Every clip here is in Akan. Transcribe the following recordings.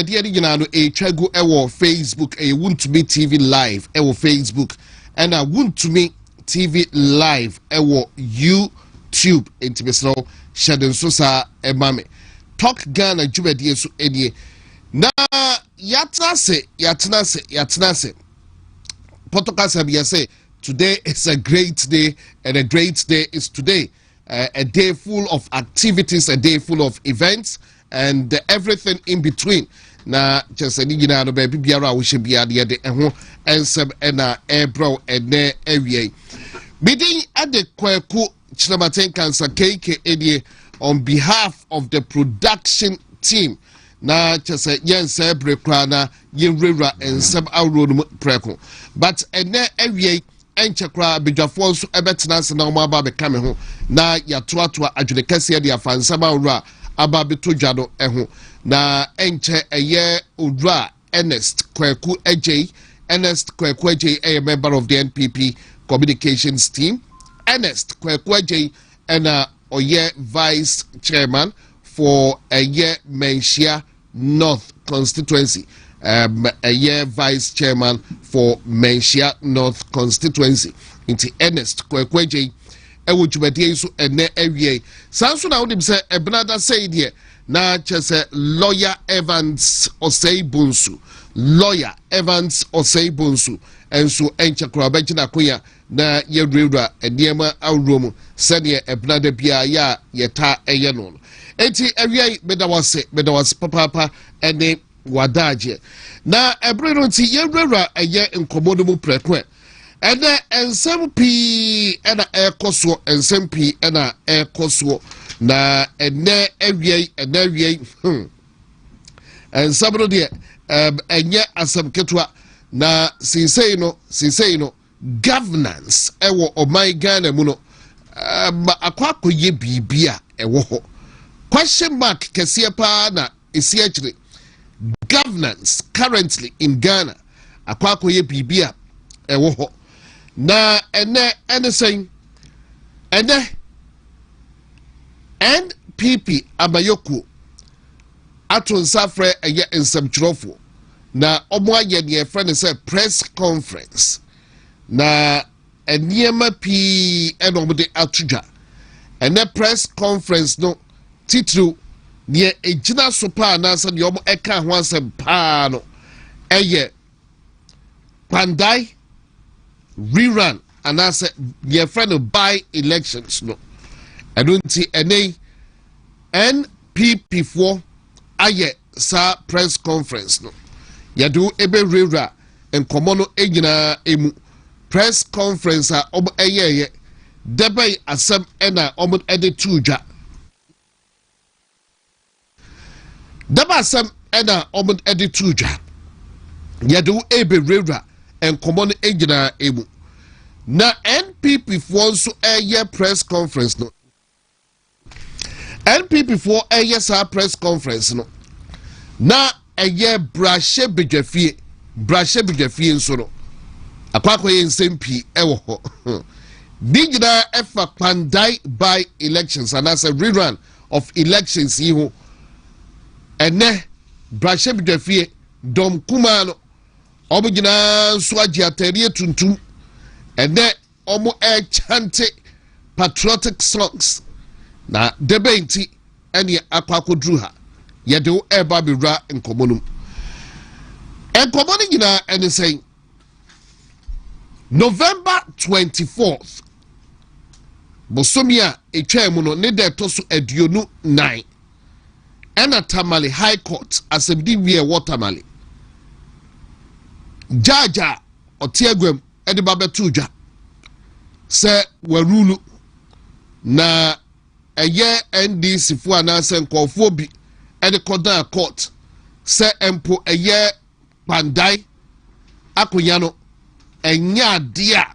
dwumadi ade nyina no twago ewo Facebook want to be TV live ewo Facebook and I want to me TV live ewo YouTube intimesno shaden so sa emame Talk Ghana dwumadi so edie na yatna se Potokasa be say today is a great day and a great day is today. A day full of activities, a day full of events, and everything in between. Na just any no baby biara we should be at the eho ensem na ebro ene ewie. Meeting at the Kwaku Kyeremanteng Nkansah KK edie on behalf of the production team. Na just yen se brekra na yenrera ensem awro preko. But ene ewie enchekra bidwafo nso ebetena se na omo aba be kame ho na yatoatoa adwene kase de afansama wura aba beto dwado eho na enche eye odura Ernest Kwaku Ejei a member of the NPP communications team. Ernest Kwaku Ejei and oye vice chairman for eye Menchia North constituency. A year vice chairman for Menchia North constituency into Ernest Kwaku Ejei ewo dwumadi so ene awie sanso na wodim se ebnada say de na chese lawyer Evans Osei-Bonsu enso enchekra bagina koya na yewura enema awrom sene ebnada bia ya yeta eye no enti awie medawase papa ene wadaje na ebrero nti yewura eye nkomodo mu prekwe ene ensem pi ena ekoso ensem pi ena ekoso na ene awie ensabro de enye asem ketwa na sinsei no governance ewo oman Ghana mu no akwakoye bibia ewo ho question mark kese pa na esi akire governance currently in Ghana akwakoye bibia ewo ho na ene saying ene NPP abayoku aton safre eye nsɛmtwerɛfo na ɔmo ayɛ ne friend say press conference na eniema pi eno ɔmo de atudwa ene press conference no titru ne egina so pa na sɛ ne ɔmo ɛka ho asɛm pa no ɛyɛ Pandai rerun and I said your friend by elections no I don't see any NPP4 aye sa press conference no yadu ebe rera and komono egina emu press conference a obo eye debay asem ena omo ede tuja deba asem ena omo ede tuja yadu ebe rera and komono egina emu na NPP4 so eye press conference no NPP4 eye sa press conference no na eye brashe bidwafie nso no akwakọ ye nsempi ewo ho digida efa Pandai by elections and as a rerun of elections yi ho ene brashe bidwafie dom kuma no obugina nso agi atare tuntum ene omo chante patriotic songs na debate ene akwakodru ha yede wo eba bewra nkomonum enkomoni nyina ene say November 24th bosomia etwam no ne de to so aduonu 9 ena Tamale High Court asebdi wie watermale jaja otiagwem ede babetu dwa se warulu na eye NDC fu anase nkofo bi ede kodan court se empo eye Pandai akonya no enya dia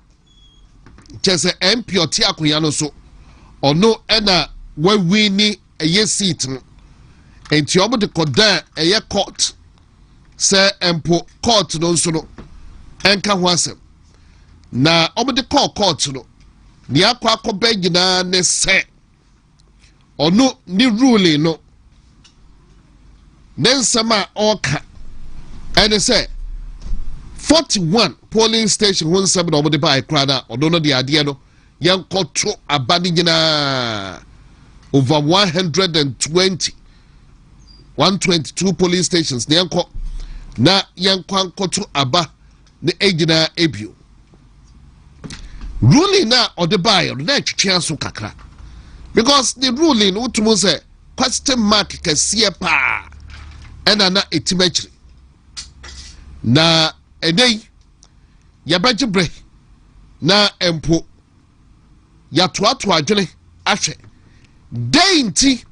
chese MP oti akonya no so ono ena wawini eye seat no enti obo de kodan eye court se empo court no so no enka ho asem na obo de court no ni akwa bagina ne se ono ni ruling no then sama oka and say 41 polling station one seven over the by crana or don't know the idea no young control abandoned over 122 polling stations na young control aba the agina abu ruling na or the buyer na chance kakra because the ruling utumu say question mark kesiye pa ena na etimechi na edey yabajibre na empo yatoato adwene ahwe deinti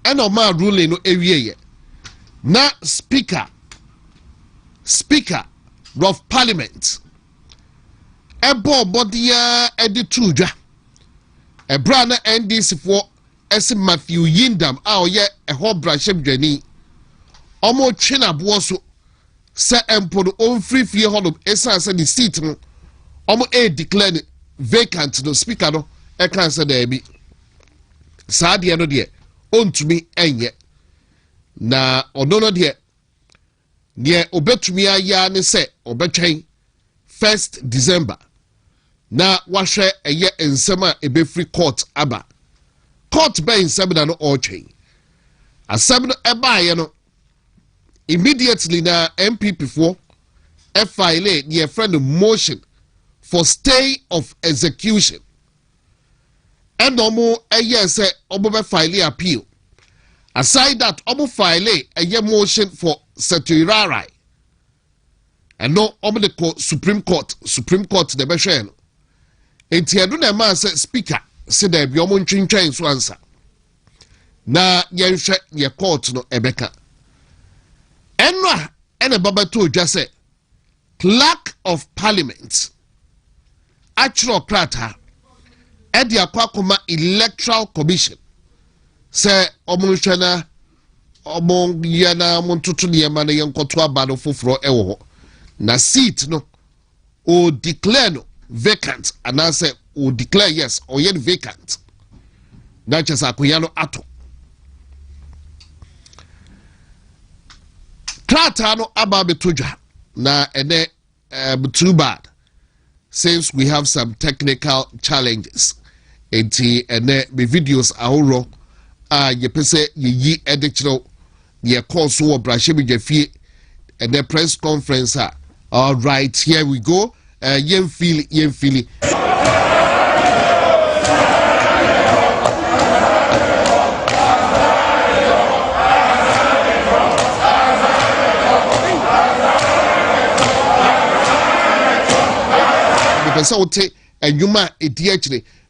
ena ma ruling no ewieye na speaker of parliament ebo bodia editudwa ebra na NDC for ese Matthew Yindam a oye eho brasheb dwani omo twena bo so se empo no onfrifie hodom esa se the seat no omo declare vacant no speaker no e kan se da bi saa de no de ontumi enye na odono de obetumi aya ne se obetwen 1st December na wahwe eye ensema ebefree court aba court by ensema na no otwen asem no ebaaye no immediately na MPP for file the friend motion for stay of execution and omo eye say omo be file appeal aside that omo file eye motion for certiorari and no omo the Supreme Court the be hwe no enti edu na man say speaker say there be omo ntwintwan so answer na yenhwe ye court no ebeka enwa ene baba to dwa say clerk of parliament actual krata edi akwakoma electoral commission say omo hwe na omo yana montoto ne ma na yenkoto abado foforo ewo ho na seat no o declare no vacant and I say o declare yes or yet vacant na chesa akoyano ato krata no aba betodwa na ene too bad since we have some technical challenges enti ene be videos ahoro ye pese yi editorial ye call so brashemi jafie ene press conference all right here we go yen feel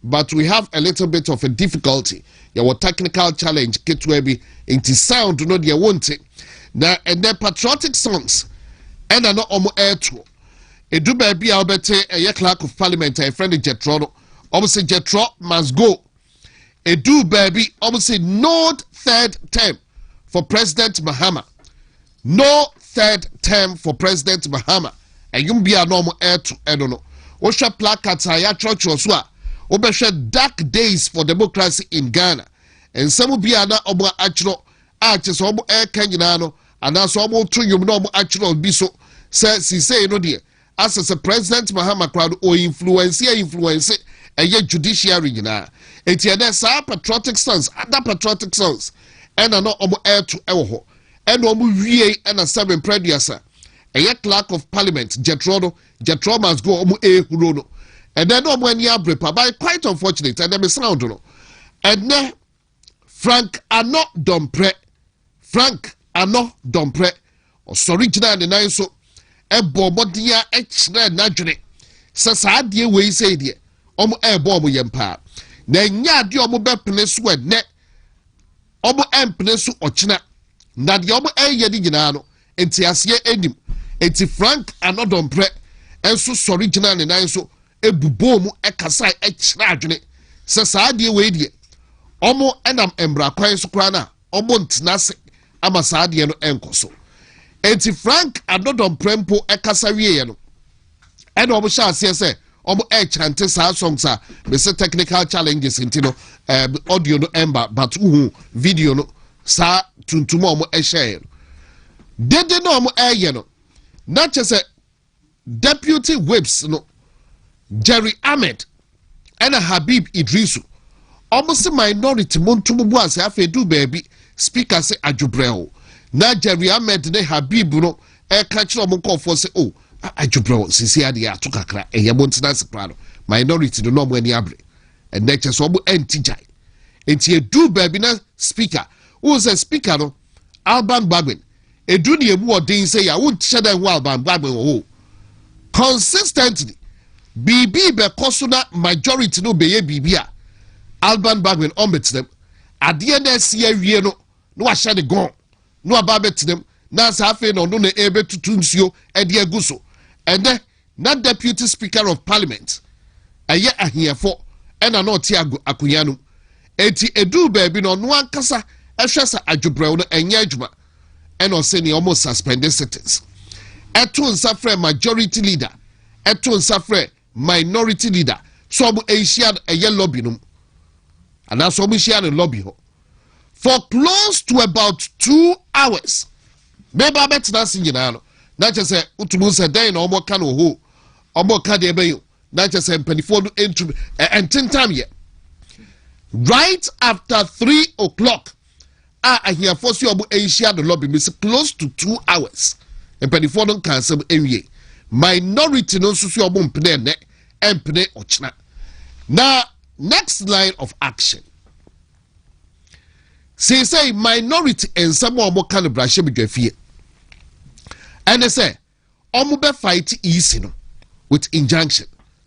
but we have a little bit of a difficulty. Your technical challenge get to be into sound no they want it. Now and their patriotic songs and I know omo air to a do baby albete a clerk of parliament a friend Jetro almost say Jetro must go. A do baby almost say no third term for President Mahama. No third term for President Mahama. And you be a normal air to I don't know. Osha placards ya church oswa obehwe dark days for democracy in Ghana and some be ana obo achro aches obo e kanyina no ana so obo tuyum no obo achro bi so say no de as a President Mahama crowd o influence eye judiciary nyina etiede sa patriotic songs other patriotic songs and no obo air to ewo ho and obo wie and a 7 producer a clerk of parliament Jetro must go no and then when you brepa but quite unfortunate and them sound no and then Frank ano dompre or sorry jina the nine so e bomodia e kire na dwene se saa de we say de omo e bo omo yempa na nya de omo be pene so ne omo empene so ochina na de omo e ye de nyina no enti ase enim enti Frank ano dompre enso sorry jina ne nan so ebubo mu ekasa e kire adwene se saa de we de omo enam embra kwan so kra na omo ntenase ama saa de no enkoso enti Frank adodom prempo ekasa wiye no ene omo sha ase se omo chante saa songs a be se technical challenges enti no audio no emba but video no saa tuntum omo share dede no mo eye no na chese deputy whips no Jerry Ahmed and Habib Idrisu almost minority montumu ase afedu baby speaker say adjubreo na Jerry Ahmed ne Habib no e ka kire omo nkofo say oh adjubreo sisi ade ya to kakra e ye montenance plan minority no mo ani abre and next so omo antijai enti edu baby na speaker who say speaker no Alban Bagwin edu ne emu odin say ya won tsheda hu Alban Bagwin oh consistently BB be kosuna majority no be ye BB a Alban Bagwin on them ade na sia wie no wa hye de gon no aba betem na sa afi no no na ebe tutu nsuo e de aguso ene na deputy speaker of parliament aye ahiefo ena na oti akunya no enti edu baabi no no ankasa ehwesa adwobrew no enya adwuma ena o se ne almost suspended sentence eto nsafre majority leader eto nsafre minority leader so omo Asian eye lobby no and that's what we share in the lobby for close to about 2 hours. Maybe I bet that's in Yanano. Not just say, Utumu said, day no more can ho, or more cardia bayo, not just say, Pennyford into and 10 time yet. Right after 3 o'clock, I hear force you about Asia the lobby, miss close to 2 hours. And Pennyford can some MA. Minority no social bump ne and pene ochna. Now, next line of action. Say minority and someone more kind of brush with fear. And they say, Omobe fight easy no with injunction.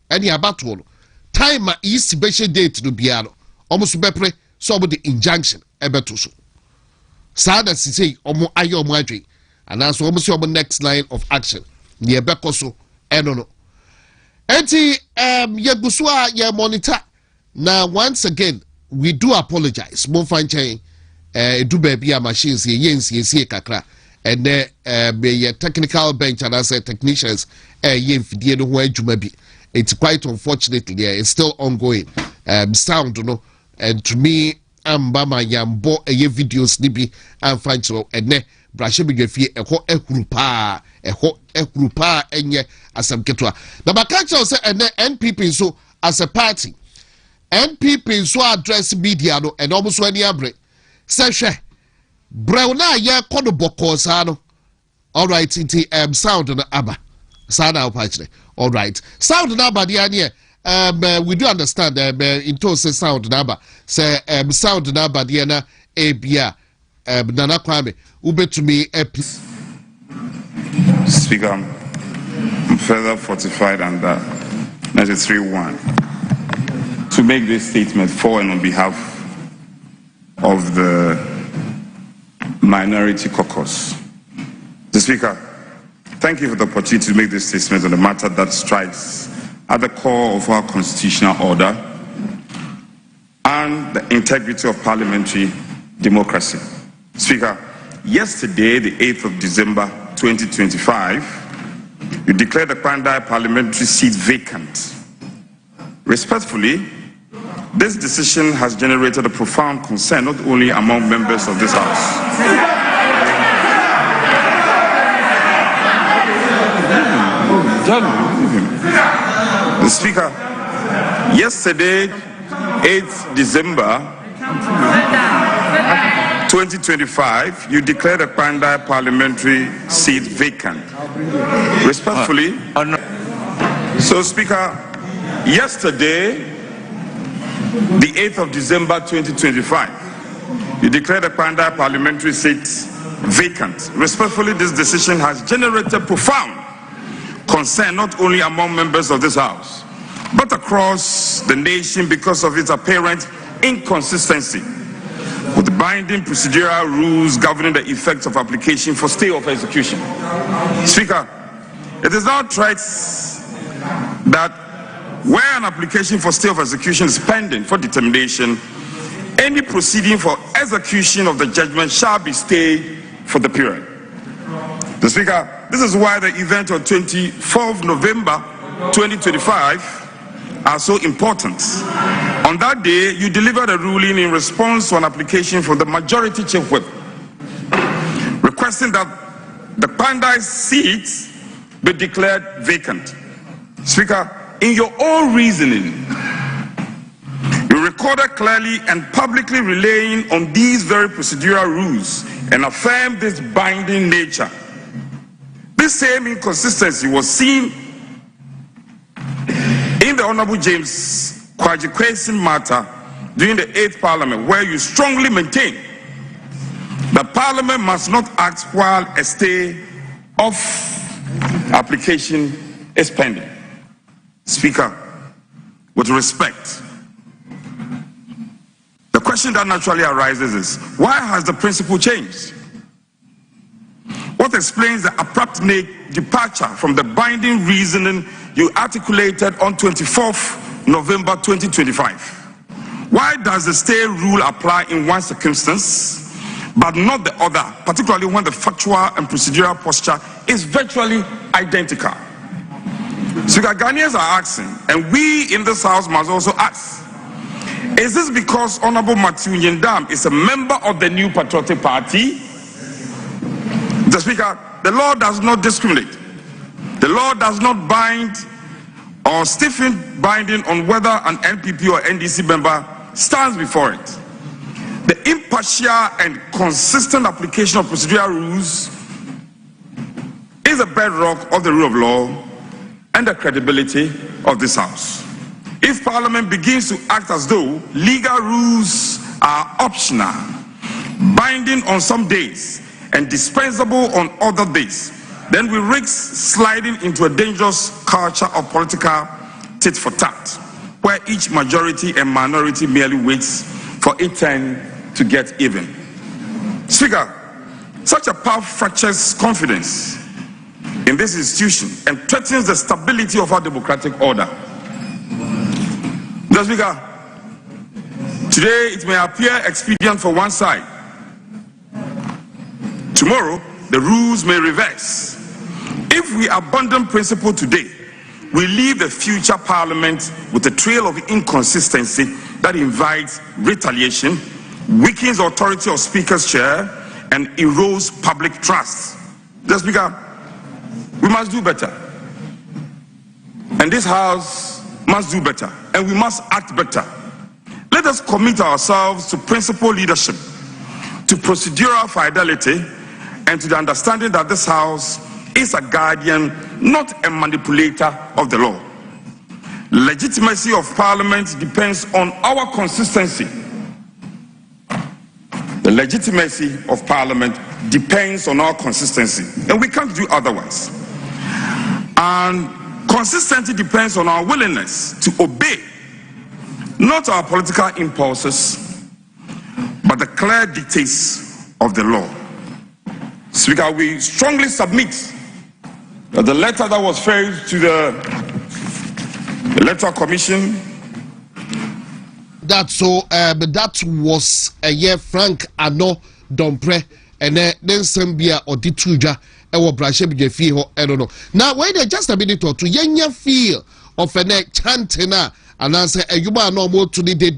And ya battle time ma easy special date to biano. Almost be pre so the injunction ebetuso. Sada say omo ayo mwadri. And that's almost your next line of action. Near Bekoso enono. Enti yeguswa ye monitor. Now once again we do apologize. Mo fanchen do baby a machines ye kakra and be technical bench and as technicians ye mfidie no ho adwuma bi. It's quite unfortunately it's still ongoing. Sound no and to me amba ma yambo ye videos nibi am fancho ene brashe bi gafie eho ehuru pa enye asam ketwa. Na bakacha say ene NPP so as a party NPP so address media no and almost any abre say hwe brewna ye kodo boko sa no all right nti sound na aba sound na opachre all right sound na aba dia ne we do understand into say sound na aba say sound na aba dia na ebia nana kwame ubetumi Speaker, I'm further fortified under 93(1) to make this statement for and on behalf of the minority caucus. The Speaker, thank you for the opportunity to make this statement on a matter that strikes at the core of our constitutional order and the integrity of parliamentary democracy. Speaker, yesterday, the 8th of December 2025, you declared the Kwandai parliamentary seat vacant. Respectfully, this decision has generated a profound concern not only among members of this House. The Speaker, yesterday, 8th December 2025, you declared the Kwandai parliamentary seat vacant. Respectfully, so Speaker, yesterday, the 8th of December 2025, you declared the Kwandai parliamentary seat vacant. Respectfully, this decision has generated profound concern not only among members of this House, but across the nation because of its apparent inconsistency with the binding procedural rules governing the effects of application for stay of execution. Speaker, it is now threats that where an application for stay of execution is pending for determination, any proceeding for execution of the judgment shall be stayed for the period. The Speaker, this is why the event on 24th November 2025 are so important. On that day, you delivered a ruling in response to an application from the majority chief whip, requesting that the Pandai seat be declared vacant. Speaker, in your own reasoning, you recorded clearly and publicly relying on these very procedural rules and affirmed this binding nature. This same inconsistency was seen in the Honorable James Kwaku matter during the 8th Parliament, where you strongly maintain that Parliament must not act while a stay of application is pending. Speaker, with respect, the question that naturally arises is, why has the principle changed? What explains the abrupt departure from the binding reasoning you articulated on 24th November 2025? Why does the stay rule apply in one circumstance, but not the other, particularly when the factual and procedural posture is virtually identical? Speaker, Ghanaians are asking, and we in this House must also ask, is this because Honorable Matthew Nyendam is a member of the New Patriotic Party? The Speaker, the law does not discriminate. The law does not bind or stiffen binding on whether an NPP or NDC member stands before it. The impartial and consistent application of procedural rules is a bedrock of the rule of law and the credibility of this House. If Parliament begins to act as though legal rules are optional, binding on some days and dispensable on other days, then we risk sliding into a dangerous culture of political tit for tat, where each majority and minority merely waits for a turn to get even. Speaker, such a path fractures confidence in this institution and threatens the stability of our democratic order. Mr. Speaker, today it may appear expedient for one side. Tomorrow, the rules may reverse. If we abandon principle today, we leave the future Parliament with a trail of inconsistency that invites retaliation, weakens the authority of Speaker's chair, and erodes public trust. Mr. Speaker, we must do better. And this House must do better. And we must act better. Let us commit ourselves to principle leadership, to procedural fidelity, and to the understanding that this House is a guardian, not a manipulator of the law. Legitimacy of Parliament depends on our consistency. The legitimacy of Parliament depends on our consistency, and we can't do otherwise. And consistency depends on our willingness to obey, not our political impulses, but the clear dictates of the law. Speaker, we strongly submit that the letter that was filed to the Electoral Commission. That was a year Frank Ano Dompre and then Sambia or Dituja or Brashem Jefi or I don't know. Now wait just a minute or two, Yenya feel of a neck chantina and answer a Yuba no more to the day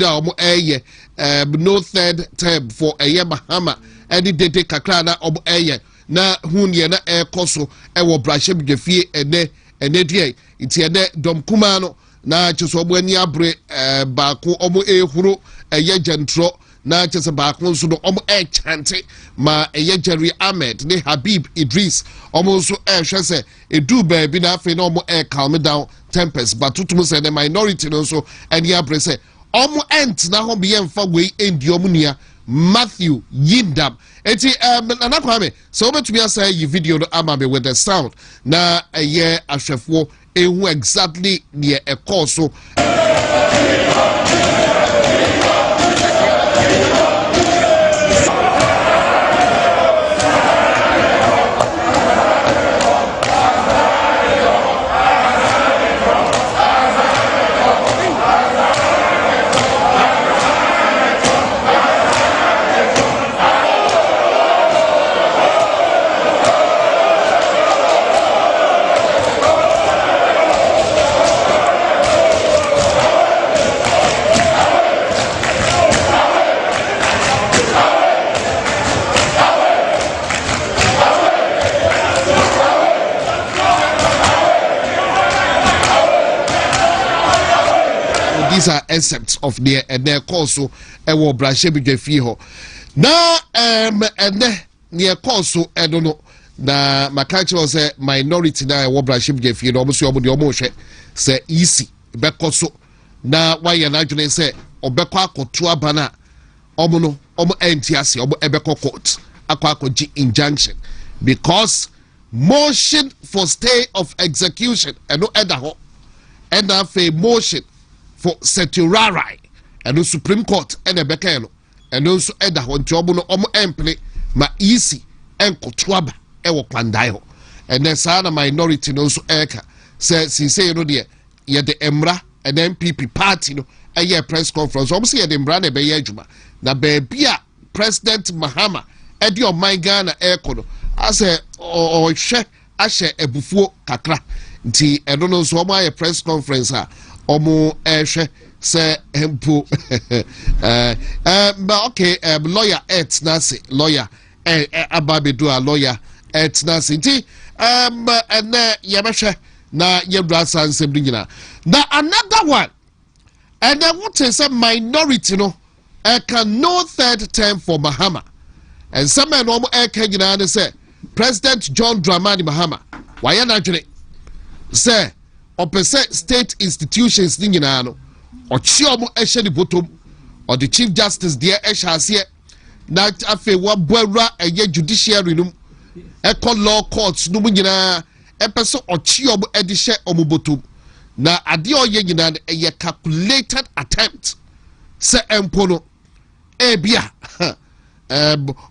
no third term for a year Mahama. Any dede kakrana ob eye na hunye na koso ewo brashem gefie ene die iti ene dom kumano na cheso obo ani abre baako omo ehuru eye gentro na chese baako nso no omo chante ma eye Jerry Ahmed ne Habib Idris omo nso hwese edu baabi na afi na omo calm down tempest but tutum se the minority no so ani abre se omo ent na ho be yemfa we endi omo nua Matthew Yindam. Eti Nanakwame, so obetumi asa yi video no amabe with the sound na eye ahwefo ehu exactly near a course so these are excerpts of their course so ewo brashe bidwafi ho na near course so I don't know na makachi was a minority na ewo brashe bidwafi no omuso omo de omo hwe say easy beko so na why na adwene say obeko akoto abana omo no omo entiase omo ebeko court akwakoji injunction because motion for stay of execution and no edaho and a motion for certiorari and the Supreme Court and a bekano and also edaho and jobuno omo emple ma easy and kotwaba ewo kwandayo and then sana minority no so eka says he say no dear ye the emra and MPP party no a year press conference almost ye the emra ne be yejuma na bebia President Mahama edi o my Ghana ekono ase o hwe ahye ebufuo kakra nti eno no so omo aye press conference a omo ehwe se empo but okay lawyer etnase lawyer ababedu a lawyer etnase nti ene yebehwe na yebra sansem nyina na another one and then what is a minority no can no third term for Mahama and some men no can say President John Dramani Mahama why na dwene say opposite state institutions ni nyina no ochi omo ehye ni bottom or the Chief Justice there ehye na afi wa boawura eye judiciary num eco law courts num nyina epeso ochi omo edihye omo bottom na ade oye nyina eye calculated attempt say empo no ebia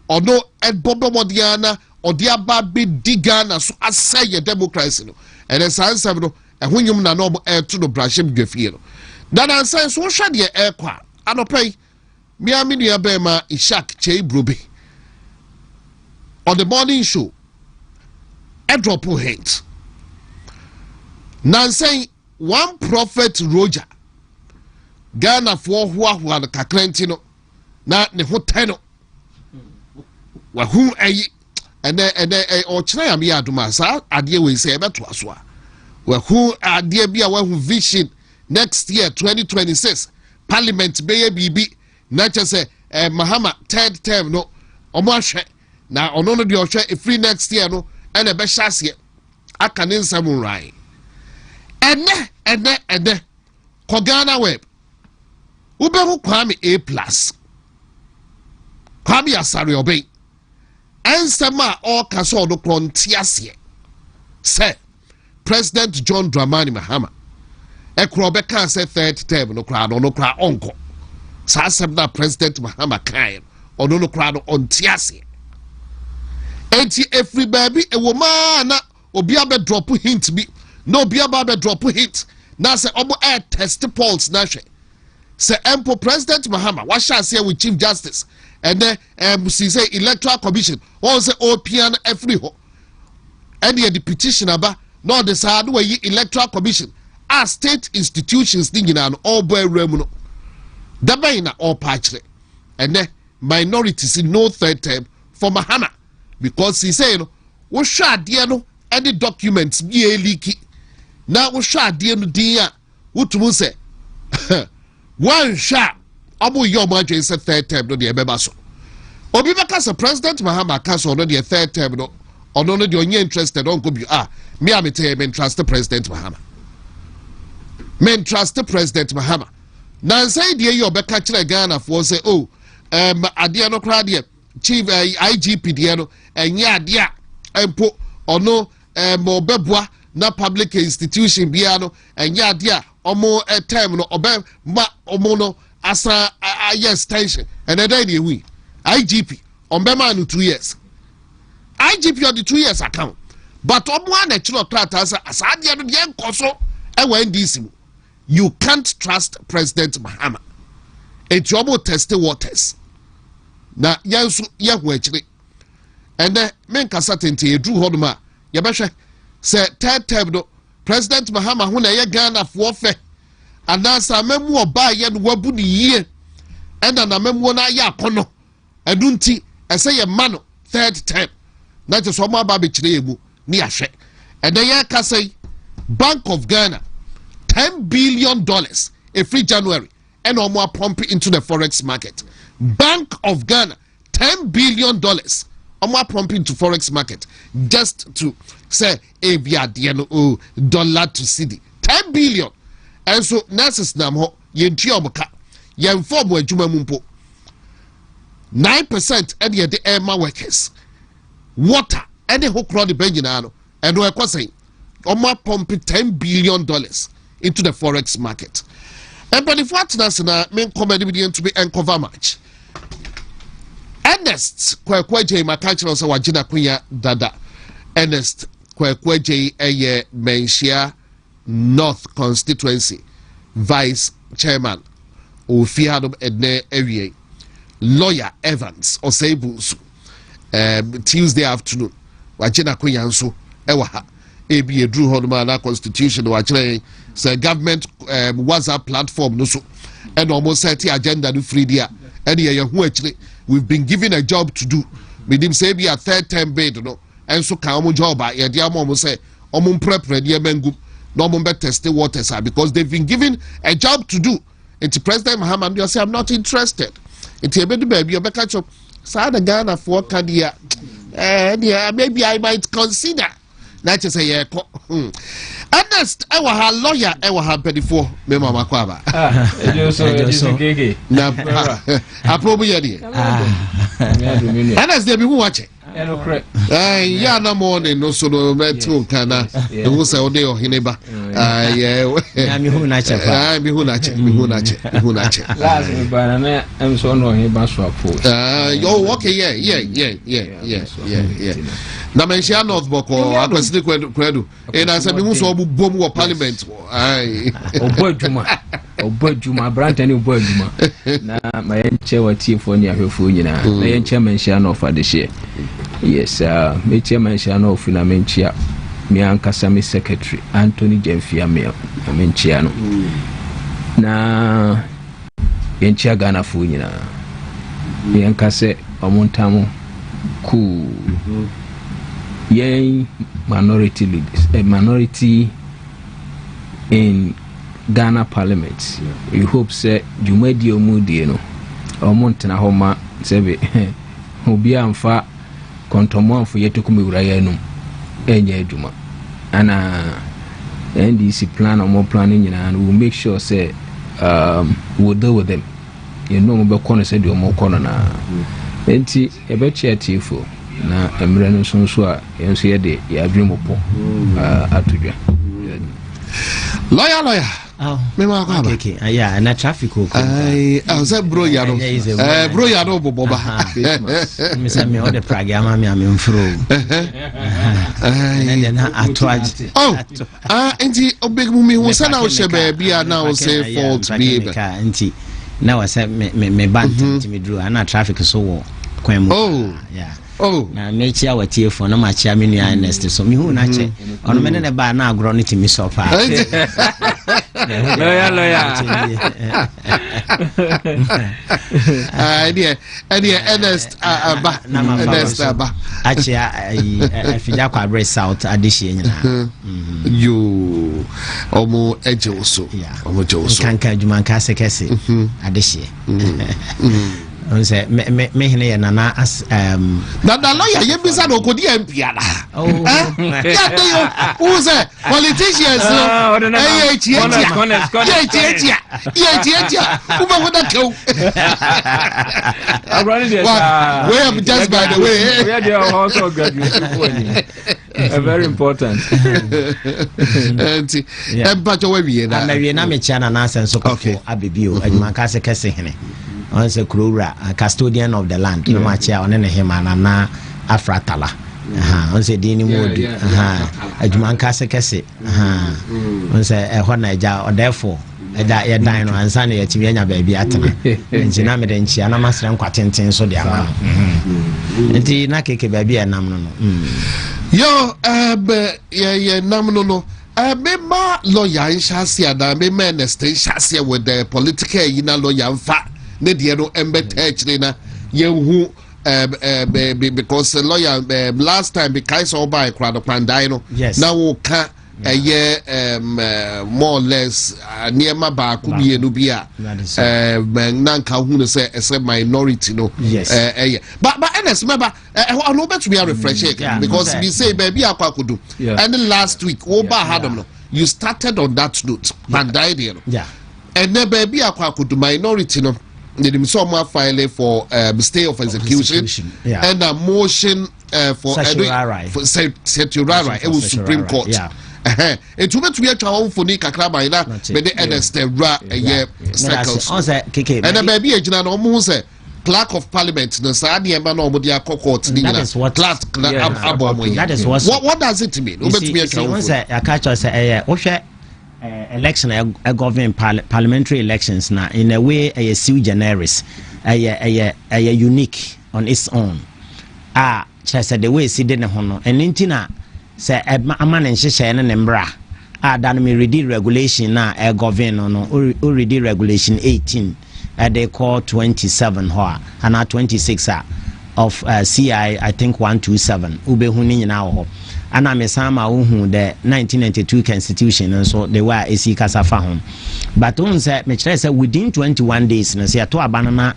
ono ebodo modiana odiaba be digana so asay democracy no and sansam no ehonyum na no to no brashim dwafie no na say so hwe de ekwa anopai miami nua be ma Ishak Chei Brobe on the morning show a drop of hint na say one prophet Roger Ghana for huahua no kakrenti no na ne hoteno wa hu ayi ene o kire am ya aduma sa ade we say beto aso a wa hu ade bia wa hu vision next year 2026 parliament be bibi na che say Mahama third term no omo ahwe na ono no de ohwe free next year no ene be hyase aka ne nsam rai ene ko Ghana web ubehu Kwame A+ Kwame Asare Obey ensema all kaso no krontiase say President John Dramani Mahama ekrobe kan say third term no kra onko sa asem na President Mahama kan ono no kra no ontiase enti every baby e wo ma na obi abe drop hint bi no obi abe drop hint na say omo test polls na hwe say empo President Mahama what shall say with Chief Justice and then say electoral commission also opian every ho and the petition aba no the sad way electoral commission as state institutions thinking and all boy remuno the na all patch and then minorities in no third term for Mahama because he say no we shall dear no any documents be leaky now we shall dear no dear what to say one shot Abu Yomajo is a third term no the Bebaso. Obi Bakasa President Mahama Castle no the third term no or no the only interested on go be me am tell men trust the President Mahama. Men trust the President Mahama. Now say dear you be catch Ghana for say adia no crowd Chief IGP dear no and ya dia empo or no mo beboa na public institution biano and ya dia omo time no obe ma omo no asa yes tension and then we IGP on be man 2 years IGP on the 2 years account but omo na chiro trata asa dia no de enkoso e wa NDC you can't trust President Mahama it omo test waters na yansu ye ho akire and then men kasa tente edru hodoma ye behwe say third term no President Mahama hu na ye Ghana fo fe anasa memu oba ye no wabu ni yie enda na memu na ya akono edunti ese ye ma no third term na je so ma ba be kire egu ni ahwe and then ye ka say Bank of Ghana $10 billion free January and no more pump into the forex market. Bank of Ghana, $10 billion. More pump into forex market just to say dollar to cedi. 10 billion. And so nurses namho yentiomoka yenform adwuma mumpo 9% and the air workers. Water any who crowd the benjinano and we are saying more pump $10 billion into the forex market. And but if what's na main comedy to be uncover match. Ernest Kwakwaje makachiro sa wajina kunya dada. Ernest Kwakwaje eye Menchia North Constituency Vice Chairman Ofiadom Edne Ewie Lawyer Evans Oseibusu Tuesday afternoon wajina kunya nso ewa ha ebi edru hodoma na constitution wajina say government WhatsApp platform no so and almost set agenda no free dia and ye hu actually we've been given a job to do with him say be a third term bid no and so can job ye dia mo say omo prepare dia mangum no mo be test waters because they've been given a job to do. And President Muhammad you say I'm not interested. It e be do baby you be catch up say the Ghana for Kadia maybe I might consider. Not to say yeah. Ernest, I was a lawyer. I was happy before me mama kwaba. Na probably Ernest, they be watching. Yeah, no morning, no solo metal kana. The was a day or hineba. Yeah, me who nature. Me who nature. Last, but I'm so no him swap. Oh, okay, yeah. Na Menchia North Boko, I consider credo. And I said, we must all bomb war parliament. Aye, oh, Juma, Brant and boy Juma. Now, my chair was tea for near her food, you know. My chairman shall not for the share. Yes, my chairman shall not for Menchia. Me Nkansah secretary, Anthony Jemfia, me, Menchiano. Now, Yenchia Ghana food, you know. Nkansah, Omontamo, cool. Yay, minority leaders, a minority in Ghana Parliament. We hope say Jumedio Mudieno or Montana Homa Sebe Hobia and Fa Contomon for Yetukumi Rayanum Enye Juma. And NDC plan or more planning and we'll make sure say we'll deal with them. You know about corner said you're more corner now. Enti a bet cheerful. Na emre no so a enso ye de ya adwemo po atudwa lawyer me ma kwa ba yeah na traffic ko ai I was bro ya no boboba me say me all the program me am mfro and na atwaje enti obeg mu me hu say na o she ba bia na o say fault be enti na wa say me bant me dru na traffic so wo kwan mu yeah. Oh, na mechi a watie fo na ma chia me nua Ernest so me hu na che ono me ne ba na agro no timi so pa lawyer Ernest aba achi afija kwa bre south adishie nyina yo omo eje so kanka juma nka sekese adishie on say me hene nana as the lawyer ye bisa no kodi MP ala ya do you who say politicians uba hoda kew we am just by the way we are also graduate very important and but we be na me chia na sense ko abibio adwuma ka sekese hene on se Kurura, custodian of the land. No machia on any him and na afratala. On se dini modu. Nkansah kese. On se Naija or therefore that ya dine and Sunday at Tiana baby atana. And Jiname denchi and master and quatentin so dia. And Tina keke baby and namno. Yo, yeah, namno. Member lawyer in Shasia, me minister Shasia with the political lawyer fa. Ne de no embet actually na yehu because lawyer last time because all by crowd pandai no now ka more or less near my back could be a nubia nanka who say a minority no but NS member I know to be a refresher because we say baby Kwaku do and then last week you started on that note and then baby Kwaku do minority no need some file for stay of execution and a motion for certiorari it was Supreme Court it will be a child for Nika Krabaina but the NS circles and then baby a general almost clerk of parliament no sadi emba no omodia court that is what what does it mean election a government parliamentary elections na in a way a sui generis a unique on its own just the way see den ho no and intina say amana nhyehyɛ ne mbra dan me read regulation na a govern no already regulation 18 they call 27 ho and 26 of CI I think 127 ube hu ni nyina ho ana mesama uhu the 1992 constitution and so they were esi kasa fa ho but on say me kire say within 21 days no say to abanana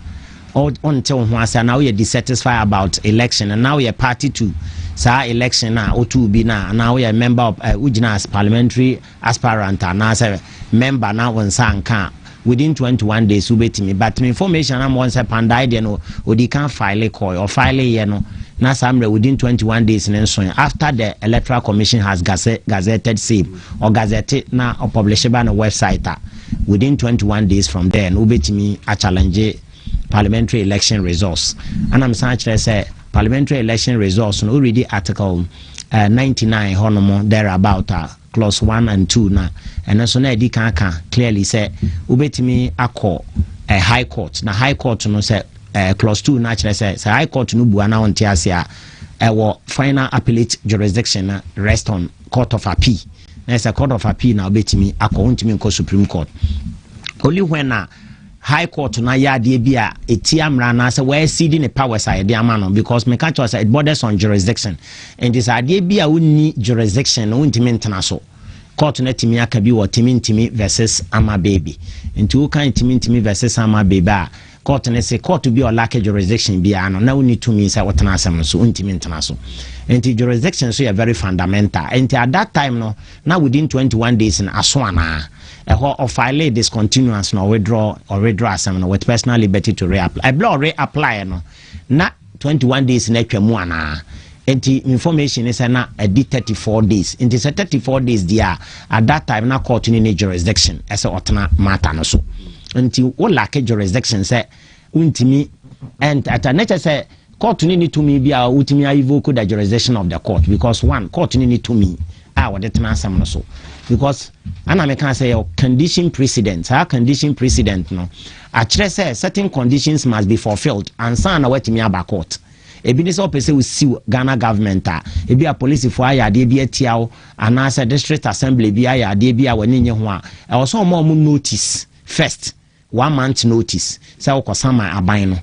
until ho asa now you dissatisfied about election and now you party to sa election na otu bi na now you member of ujina as parliamentary aspirant and say member na won sanka within 21 days ubetimi but information am once upon die there no odi can file call or file here no na samre within 21 days so after the electoral commission has gazetted same or gazetted na or published by the website within 21 days from there no ubetimi a challenge parliamentary election results and I'm saying say parliamentary election results no already article 99 honomo there about clause 1 and 2 na and also na edi kan clearly say ubetimi akọ a high court na high court no say clause 2 na chere say high court no bua na onte ase a final appellate jurisdiction na rest on court of appeal na say court of appeal na ubetimi akọ untimi nko Supreme Court only when na high court na yade bia etiamra na say we ceding the powers side amano because me catch say it borders on jurisdiction and this idea bia woni jurisdiction no ntimi ntena so court na timi aka bi wo timi versus ama baby nti wo kan timi versus ama baby a court na say court bi o lack jurisdiction bia no na woni to me say wotena asem so ntimi ntena so nti jurisdiction so very fundamental nti at that time no now within 21 days in aswana or file discontinuance no withdraw assembly with personal liberty to reapply. I blow reapply no na 21 days na twemu ana enti information is na a 34 days enti 34 days there at that time na court ni jurisdiction as a otana matter no so enti wo lack jurisdiction say untimi and at a nature say court ni to me bia utimi evoke the jurisdiction of the court because one court ni to me what the transam no so because ana me can say your condition precedent no actually say certain conditions must be fulfilled and san na wetimi aba court ebi dey so pese we see Ghana government ebi a police for ayade bi atiawo and as a district assembly bi ayade bi a wani nye ho a e wo so mo notice first 1 month notice say wo kosama aban no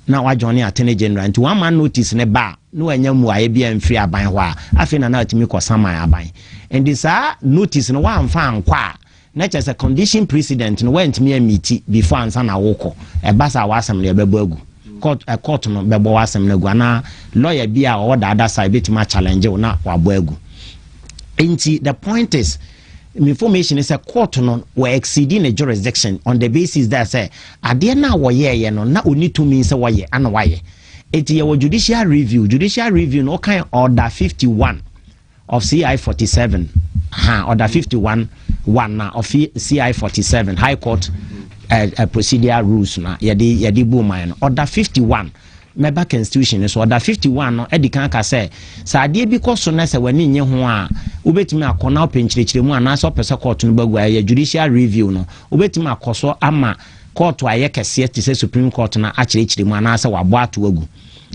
na wa join attorney general and 1 month notice ne ba no anya mu aye bia mfiri aban ho a afi na atimi kosama aban and this notice no wa mfa ankwa na just a condition precedent no went me meet before ansa na woko e basa wa assembly bebo agu court no bebo wa assembly agu na lawyer bia o da other side bit ma challenge na wa bo agu enti the point is information is a court no were exceeding a jurisdiction on the basis that say ade na wo ye no na oni to mean say wo ye ana wa ye eti ye judicial review no kind order 51 of CI 47 order 51 1 of CI 47 high court procedural rules na yedi bu man order 51 member constitution is order 51 no edikan ka say sa ade bi koso na se wani nye ho a obetimi akona openchirechire mu ana so pese court no bagu ya judicial review no obetimi akoso ama court aye kese ti say Supreme Court na achirechire mu ana se wabo ato agu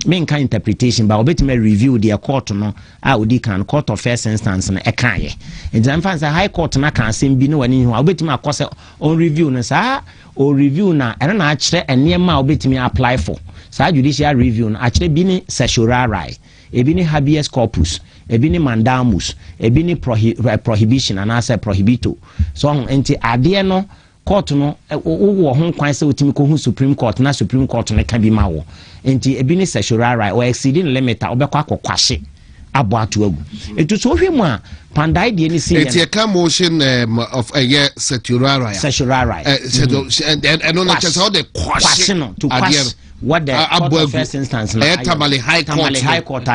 men kan interpretation ba obetimi review the court no a odi kan court of first instance na e kan ye exam fan say high court na kan sem bi no wani ho obetimi akose on review no sa o review na ene na achire enema obetimi apply for sa judicial review no achire bi ni certiorari ebi ne habeas corpus, ebi ne mandamus, ebi ne prohibition and asa prohibito. So enti ade no court no wo ho kwan se otimi ko hu Supreme Court na Supreme Court no can be ma wo. Enti ebi ne sexual right or exceeding limit obekwa akokwahye abo ato agu. Etu so hwemu a pandai de ni see. Eti a motion of a year sexual right. Sexual right. And on just how the question to question what the court of first instance na Tamale High Court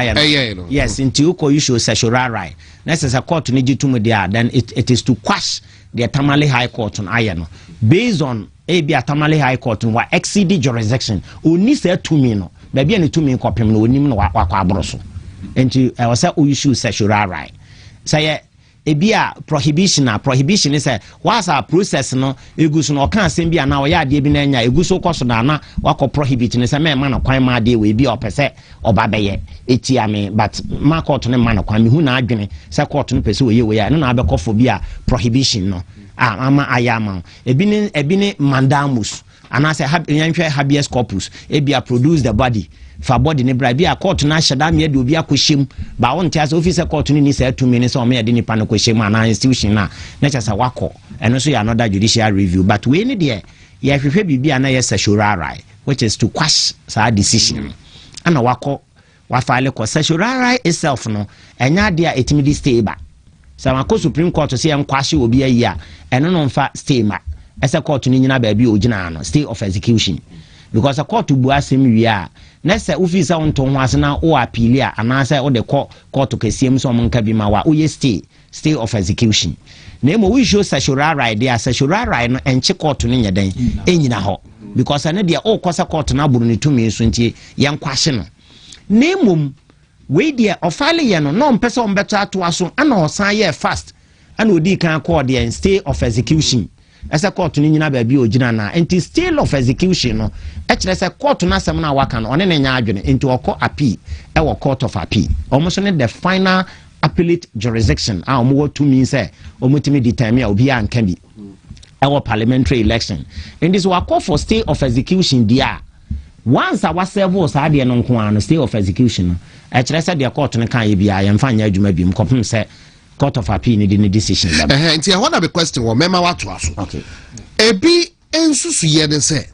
yes into uko issue sexual right. Next is a court ni jitu there, then it is to quash the Tamale High Court on ayano based on a Tamale High Court wa exceed jurisdiction oni say to me no baby any to me kopem no onim no wakwa abroso enti I was say issue sexual right say ebia prohibition is a what's our process no eguso no kan asem bia na oya ade bi na nya eguso koso na na wako prohibit ne say me ma na kwan ma ade we bi opese oba beye etia me but ma court ne ma na kwan me hu na adwene say court no pese we ya no na abekofo bia prohibition no ama ayama ebi ne mandamus and I say habeas corpus ebia produce the body for body ne bra bia court na hyeda me de obi akohyem ba won tia say officer court ni say 2 minutes o me de nipa no kohyem ana institution na chasa wako eno so ya another judicial review but we ni de ya hwehwe bibia na yes sexual right which is to quash sa decision ana wako wa file ko sexual right itself no enya de a etimi stay ba sa wako Supreme Court say enkwahye obi ayi a eno no mfa stay ma ese court ni nyina ba bi ogina no stay of execution because a court bu asem wi a na se officer on ton ho ase na o appeal a ana se o de court kesiem so monka bi ma wa o ye stay of execution na emo we show sexual right there sexual right no enche court no nyedan enyina ho because ana dia o kosa court na buru ni tumi so ntie yenkwahye no na emo we dia ofale ye no mpese o mbeto ato aso ana osan ye fast ana odi kan court there stay of execution as a court ni nyina ba bi ogina na enti stay of execution no e kire se court na asem na waka no one na nya adwene enti okọ appeal e wo court of appeal almost the final appellate jurisdiction a omo to mean say omotimi determine obi anka bi e wo parliamentary election in this wa call for stay of execution dia once our serve sa de no nko an stay of execution no e kire se the court no kan ye bia ye mfa nya adwuma bi mkopem se court of appeal need the decision nti I want to be question wo mema wato aso okay ebi ensusu ye ne say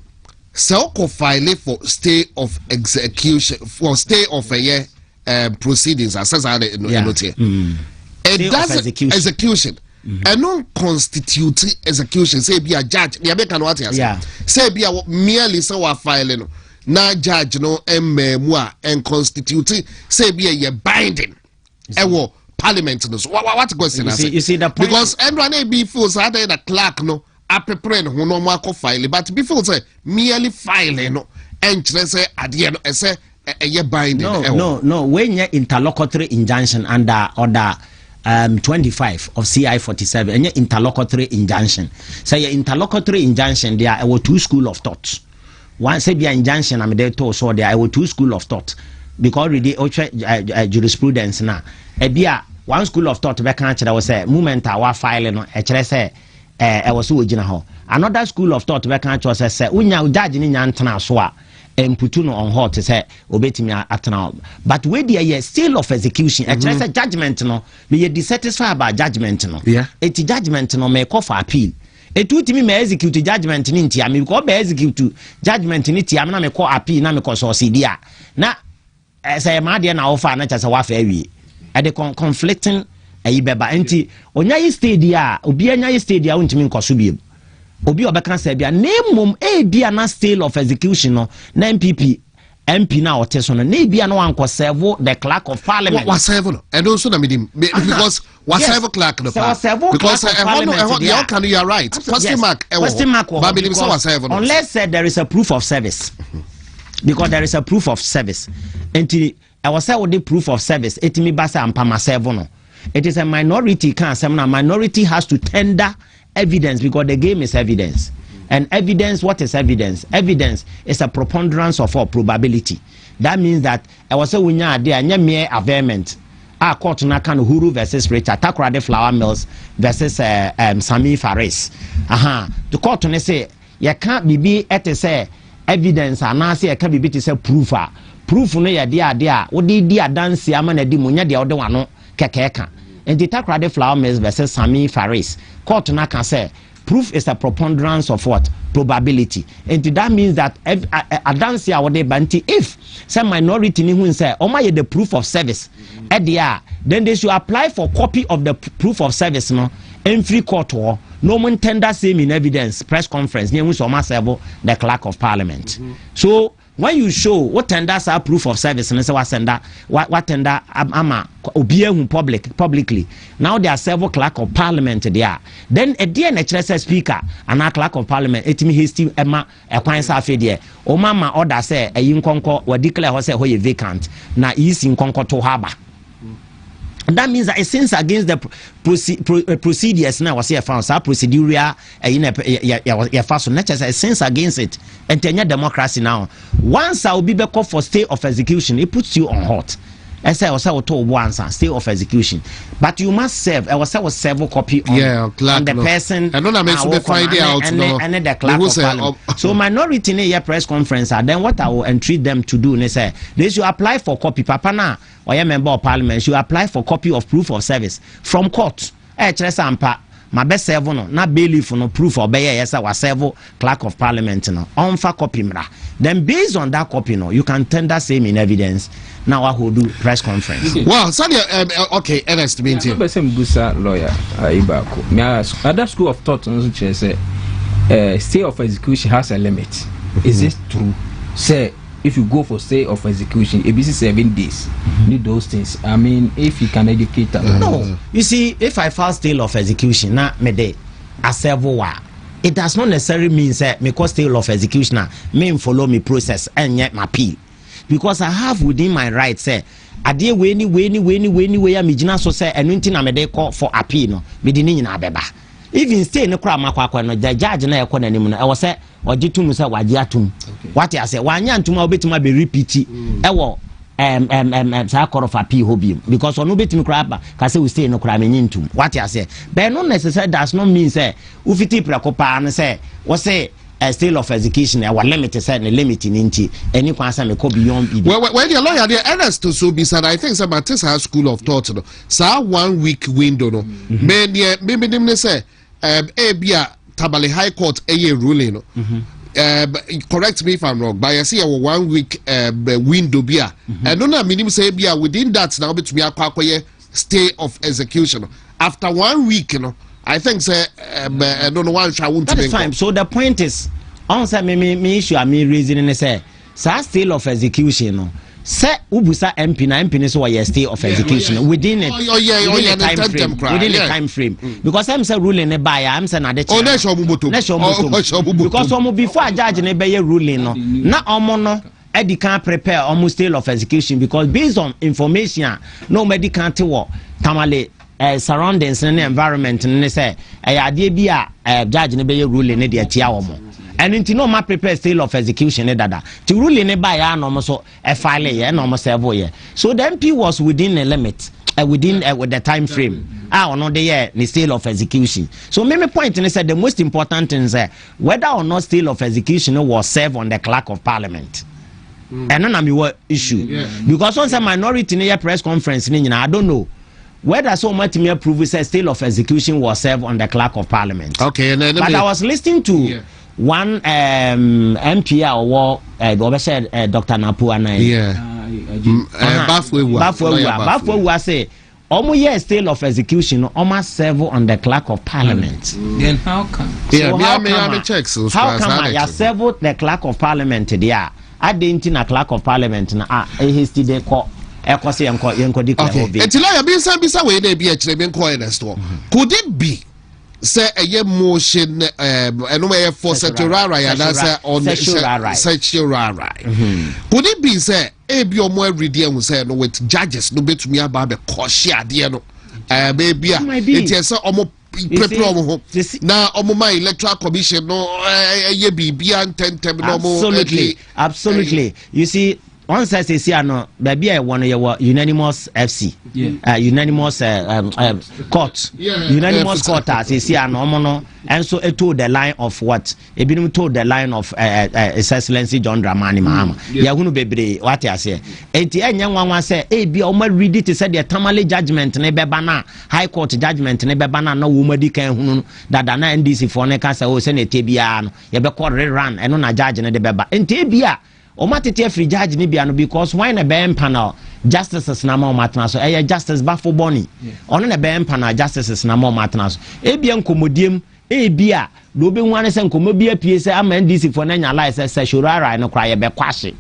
ko file for stay of execution for stay of a year proceedings as I note it does execution and non constitute execution say be a judge the make no what say be a merely so wa file no na judge no emmemu a and constitute say be a binding ewo parliament no so what question you see the point because everyone be feels that the clerk no prepare no no more file but before say merely file no and say at the end say a binding no when you interlocutory injunction under order 25 of CI 47 and interlocutory injunction say your interlocutory injunction there were two school of thoughts one say be injunction I'm there to so there were two school of thought because already jurisprudence na ebia one school of thought be kan kire we say moment our file no e kire say e was ogina ho another school of thought be kan kire say unya judge ni nya ntena so a emputu no on hot say obetimi atena but we there still of execution e kire say judgment no be dissatisfied about judgment no it judgment no me call for appeal etutimi me execute judgment ni ntia me because be execute judgment ni tia me na me call appeal na me call so dia na say ma de na offer na chase wa fa awie at the conflicting beba enti onya yi stay a obi anya yi stay a untimi nkoso biem obi obeka say bia na mum bia na stale of execution no na MP na oteso no na bia na wanko serve the clerk of parliament what serve no and also na medim because what serve clerk no because you can you are right question mark but medim so what serve no unless there is a proof of service because there is a proof of service enti I was say with the proof of service etimi basa ampama serve no it is a minority can say na minority has to tender evidence because the game is evidence and evidence what is evidence is a preponderance of all probability that means that I was say we nya there nya mere averment a court na kan Huru versus Richard Takoradi Flour Mills versus Sami Faris the court ne say you can't be at say evidence and now say you can't be to say proof proof no ya dia wo di dance ama na di munya dia wo de wano kekeka enti takrade flower mills versus Sami Faris court na can say proof is a preponderance of what probability and that means that a dance ya wode banti if some minority ni hu say omaye the proof of service then they should apply for copy of the proof of service no in free court or no one tender same in evidence press conference near the clerk of parliament. So when you show what tenders are proof of service and say what tender ama obiye publicly, now there are several clerk of parliament there. Then a dear natural speaker and a clerk of parliament it me hasty emma a quine safe there. O mama order say a yin conco or declare her say hoye vacant na is in conco to harbor. That means that it sins against the procedures now was here found procedural in fast nature it sins against it and tenure democracy now. Once I will be back for stay of execution, it puts you on hot. I say was told once stay of execution, but you must serve. I was several copy on, on the person. I don't know. And the clerk of parliament. So minority in a press conference. Then what I will entreat them to do, they say they should apply for copy. Papa na or a member of parliament should apply for copy of proof of service from court. My best server no na bailiff no proof or bear yes our servo clerk of parliament no on fa copy mra. Then based on that copy no you can tender same in evidence. Now I will do press conference. Well, okay, Ernest Minty. I'm a lawyer. Ibako. Me ask other school of thought on which say stay of execution has a limit. Is it true? Say if you go for stay of execution, it is 7 days. Need those things. I mean, if you can educate them. No, you see, if I file stay of execution, na me de a several wa. It does not necessarily mean say me cause stay of execution na me follow me process and yet my appeal. Because I have within my right say ade we way am gina so say enu nti na me de call for appeal no me di ni nyina beba. Even stay no kra makwa no the judge na ekọ nanim no e wo say ogitum say wage atum what I say wanya ntuma obetuma be repeat e wo sa court of appeal hobby because ono betumi kra ba ka say we stay no kra menyi ntum what I say but no necessarily does not mean say ufiti prekopa an say wo say a stay of execution our limit is certain limit in inti any kwansa me ko beyond well when the lawyer there Ernest to so be said I think some artists have school of thought no sa 1 week window no me say Abia Tabale High Court a ruling no correct me if I'm wrong but I see a 1 week window bia and no na minimum say bia within that now betumi akwakoye stay of execution after 1 week no I think say I don't know why I won't. That is fine. So the point is, on say me issue I me reasoning say stay of execution no. Say ubusa MP na MP so why stay of execution within it. Within the time frame. Because I'm say ruling ne buy I'm say na de. Oh na show bubuto. Because before a judge ne be ruling no. Na omo no Eddie can't prepare almost stay of execution because based on information no medical work tamale surroundings and environment and they say idea be a judge ne be ruling ne de tia wo and into no ma prepare stay of execution ne dada to ruling ne by ya no so file ye no mo serve ye so the MP was within a limit within with the time frame no the year ni stay of execution so me point and said the most important thing is whether or not stay of execution was served on the clerk of parliament and none of me what issue because once a minority in a press conference I don't know whether so much me approve say stay of execution was served on the clerk of parliament. Okay, and then but I was listening to one MP or Dr. Napuana. Bafwe say almost year stay of execution almost serve on the clerk of parliament. Then how come? So how come I serve the clerk of parliament there? I didn't in a clerk of parliament na hasty they call. Okay. Until I be some way they be actually been quiet as well. Could it be say a motion and for Saturara and answer on sexual right? Could it be say a be more redeem say no with judges no bet me about the caution dear no maybe it is almost now my electoral commission no be beyond 10 absolutely you see on says no baby I want your unanimous FC unanimous court unanimous court as no and so it told the line of what it been told the line of His Excellency John Dramani Mahama ya hunu bebre what I say enti enya nwanwa say e bia o ma read it say the tamale judgment ne beba na high court judgment ne beba na wo ma di kan hunu dada na NDC for ne ka say o say na tebia no ye be court rerun eno na judge ne de beba enti e bia o matete free judge ni bia no because why na be panel justices na ma matna so eh justice bafo boni ono na be panel justices na ma matna so e bia nkomodiem e bia do be hu ane se nkomo bia pie se ama NDC for na nya license se shurara no kra ye be kwahye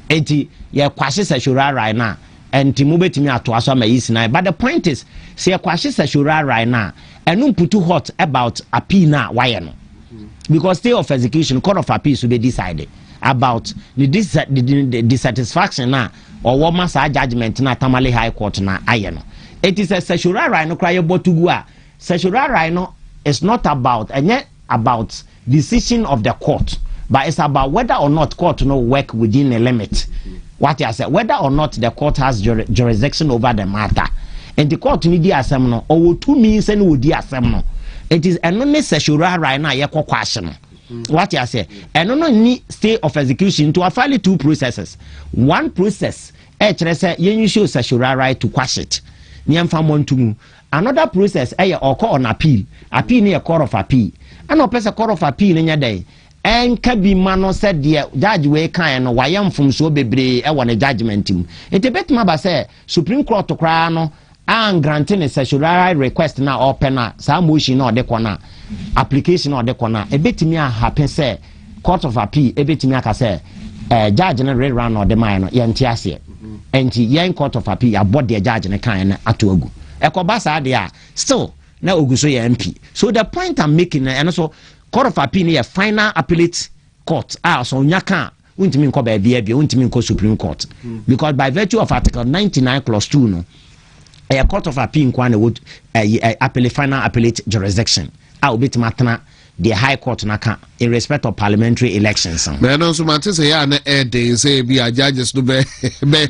enti ye kwahye se shurara na enti mo betimi ato aso ama yisina but the point is se ye kwahye se shurara na enu putu hot about appeal na why no because stay of execution court of appeal should be decided about the dissatisfaction na or what massa judgment na Tamale High Court na ayeno. It is a sexual right no cry botugua. Sexual right no is not about and yet about decision of the court, but it's about whether or not court no work within a limit. What I said, whether or not the court has jurisdiction over the matter. And the court need the assembly or 2 means and would the assembly. It is an only sexual right now yeko question. What I say, and no need stay of execution to file 2 processes. One process, you show sexual right to quash it. Another process, or call on appeal. Appeal near court of appeal. And no person court of appeal in your day. And can be mano said the judge way kind of why am from so be I want a judgment him. It a bit maba say Supreme Court to cry and granting a sexual right request now open some motion or the corner application or the corner a bit me happen say court of appeal a bit me say judge and red run or the minor yantiasia and yan court of appeal about the judge and a kind atuagu ekobasa dia still na oguso ya MP. So the point I'm making and also court of appeal near final appellate court so nyaka untimi nko ba bia bia untimi nko Supreme Court because by virtue of article 99 clause 2 no a court of appeal kwane would appellate final appellate jurisdiction bit matana the high court naka in respect of parliamentary elections. But also matter say ya na they say be a judges to be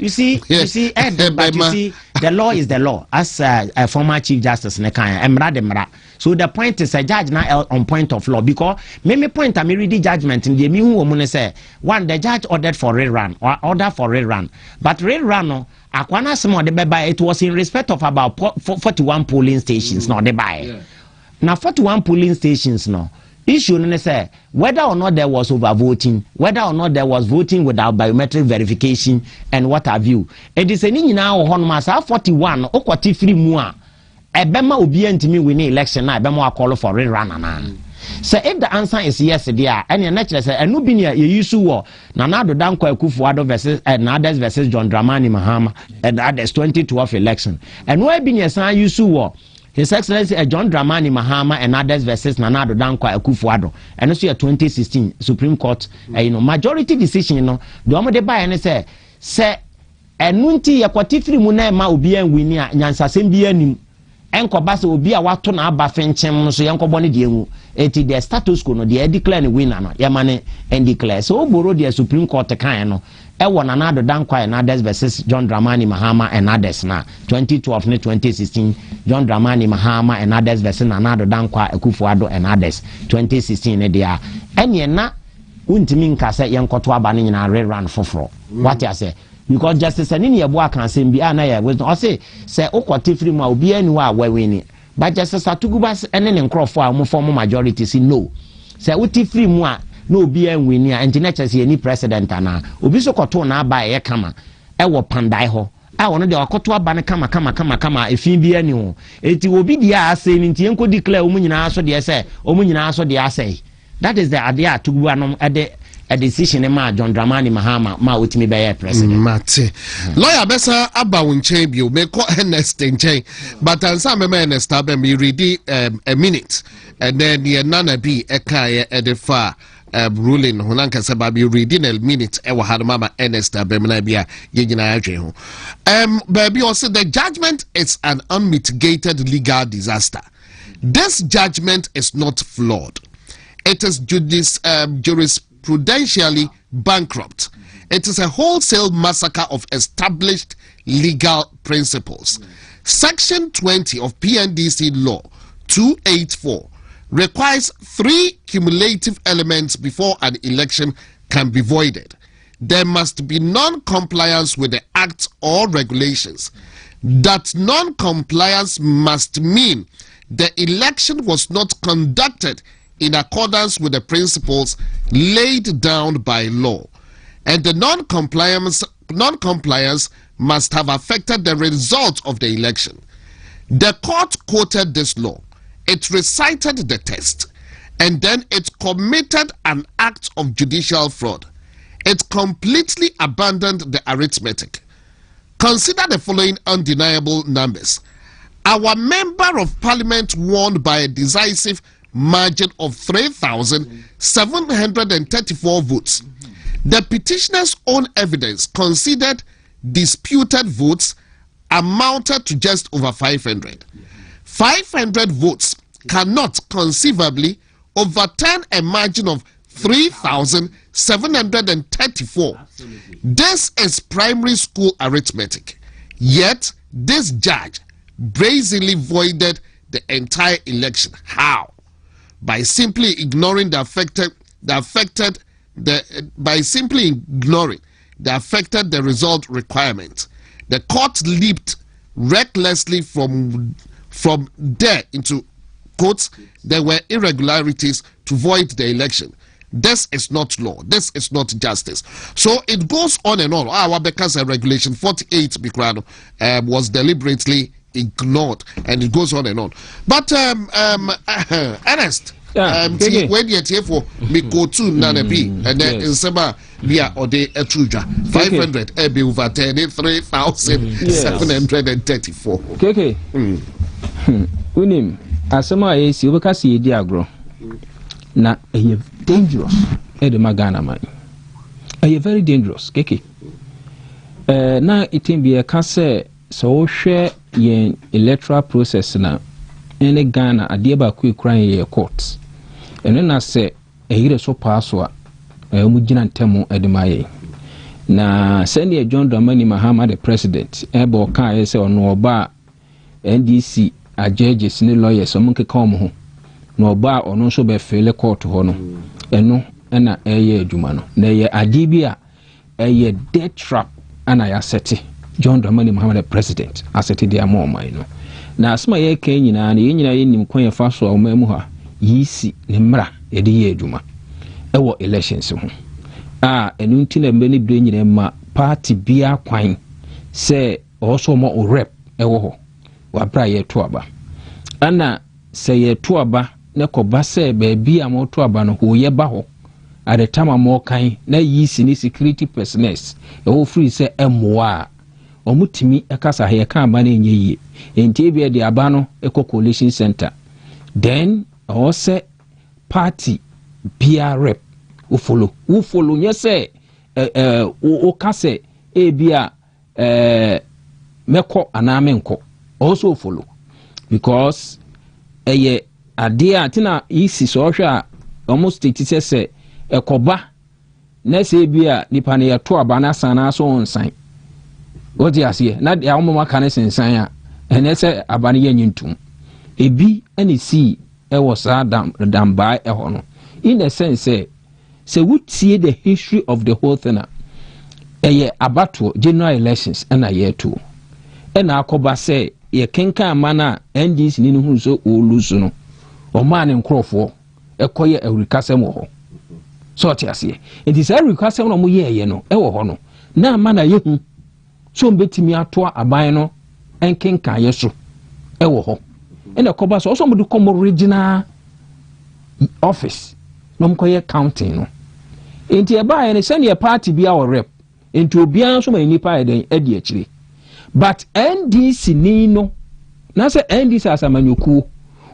you see but you see the law is the law as a former chief justice Nekanya emra. So the point is a judge now on point of law because me point I read the judgment in the me who woman say one the judge ordered for rerun or order for rerun but rerun no akwana some of the beba it was in respect of about 41 polling stations no the buy. Now 41 polling stations no issue no say whether or not there was overvoting, whether or not there was voting without biometric verification and what have you. It is any now on masa 41 okwati free mu a ebema obi antimi win election na ebema call for rerun na. So if the answer is yes there and your nature say enu bi ne ye use wo na nado dan Kwaku Fuado versus and others versus John Dramani Mahama and others 2012 election and why bi ne san use wo His Excellency John Dramani Mahama and others versus Nanado Kwaku Fuado and also 2016 Supreme Court majority decision the omo de buy and say enunti yakwatifiri mu na ma obi an wini a nyansasem bi anim enkoba se obi a wato na aba fenchem so yenkobo ne de enwu eti the status quo no de declare ne winner no yamane and declare so oboro the Supreme Court kan no ewo Nanado and others versus John Dramani Mahama and others na 2012 ne 2016 John Dramani Mahama and others versus Nanado Kwaku Fuado and others 2016 ne dia enye na untimi nkase yenkoto aba ne nyina rerun foforo what I say because justice anini yebo akanse bi ana ya we say okotifiri mu obi ani wa wawini but justice atugubas ene ne nkrofo a mo form majority si no say utifiri mu a no obi anwini a internet say any president ana obi so koto na aba ye kama e wo pandai ho a wono de akoto aba ne kama efin bi ani ho eti obi dia ase ni ntie nko declare omu nyina so de say omu nyina so de asay that is the idea atugu anom a decision ma John Dramani Mahama ma utimi be president mate lawyer besa aba wonchen bi o me ko Ernest nchen but ansa me Ernest abem read a minute and then the nana bi eka e de fa ruling Nkansah baby reading a minute e wa had mama Ernest abem na bia ye nyina adwen ho baby also the judgment is an unmitigated legal disaster. This judgment is not flawed. It is jurisprudentially bankrupt. It is a wholesale massacre of established legal principles. Section 20 of PNDC Law 284 requires 3 cumulative elements before an election can be voided. There must be non-compliance with the acts or regulations. That non-compliance must mean the election was not conducted in accordance with the principles laid down by law, and the non-compliance must have affected the result of the election. The court quoted this law, it recited the text, and then it committed an act of judicial fraud. It completely abandoned the arithmetic. Consider the following undeniable numbers. Our member of parliament won by a decisive margin of 3,734 votes. The petitioner's own evidence considered disputed votes amounted to just over 500. 500 votes cannot conceivably overturn a margin of 3,734. This is primary school arithmetic. Yet this judge brazenly voided the entire election. How? By simply ignoring the affected result requirement. The court leaped recklessly from there into quotes, there were irregularities to void the election. This is not law. This is not justice. So it goes on and on. Our because regulation 48 was deliberately ignored, and it goes on and on. But Ernest, when you here for me go to Nana B, and then in Seba via or the Etruja 500 be overturned 3,734. Okay. Unim asema esi obekasi edi agro na eye dangerous the magana man eye very dangerous keke na itin bi e ka se so hwe yen electoral process na ene Ghana ade ba ku ekran ye court ene na se ehire so paaso a mu gina ntemu edemaye na senior John Dramani Mahama the president ebe o kan ye se ono oba NDC a judges ni lawyers omo keka omo ho na oba ono so be fele court ho no eno na eye adwuma no na ye ade bi a eye death trap ana ya sete John Dramani Mahama the president asete dia mo man no na asma ye kan nyina na ye nyina ye nim kwan ye fa so omo mu ha yisi ne mra ye de ye adwuma ewo elections ho enu nti na mbe ni bre nyina ma party bia kwan se also mo rep ewo ho wabra ye to aba ana se ye to aba ne ko ba se be bia mo to aba no ho ye ba ho at the time mo kan na yisi ni security personnel e free se emoa omutimi ekasa he kan ba na enye yi enti bia de aba no eko coalition center then o se party bia rep wo follow nye se o kase e bia meko anamenko also follow because idea tina isi so hwa almost it say ekoba na se bia nipa na yeto aba na sana so onsan odi ase na de awoma ka ne sensan a ene se aba na yanyintum ebi ani si was dam by a hono in a sense say we see the history of the whole thing about general elections and a year too and akoba say ye kenka mana NDC ni hu so o lose no o man nkrofo ekoye eurikasem ho so tiase it is eurikasem no mo ye no e wo ho no na mana ye hu so mbetimi ato aban no enkenka ye so e wo ho and akoba so mo do come original office no mo koye counting no enti e ba ye send your party bia or rep enti obian so ma nipa eden e di akire. But NDC nino na se NDC asamanyoku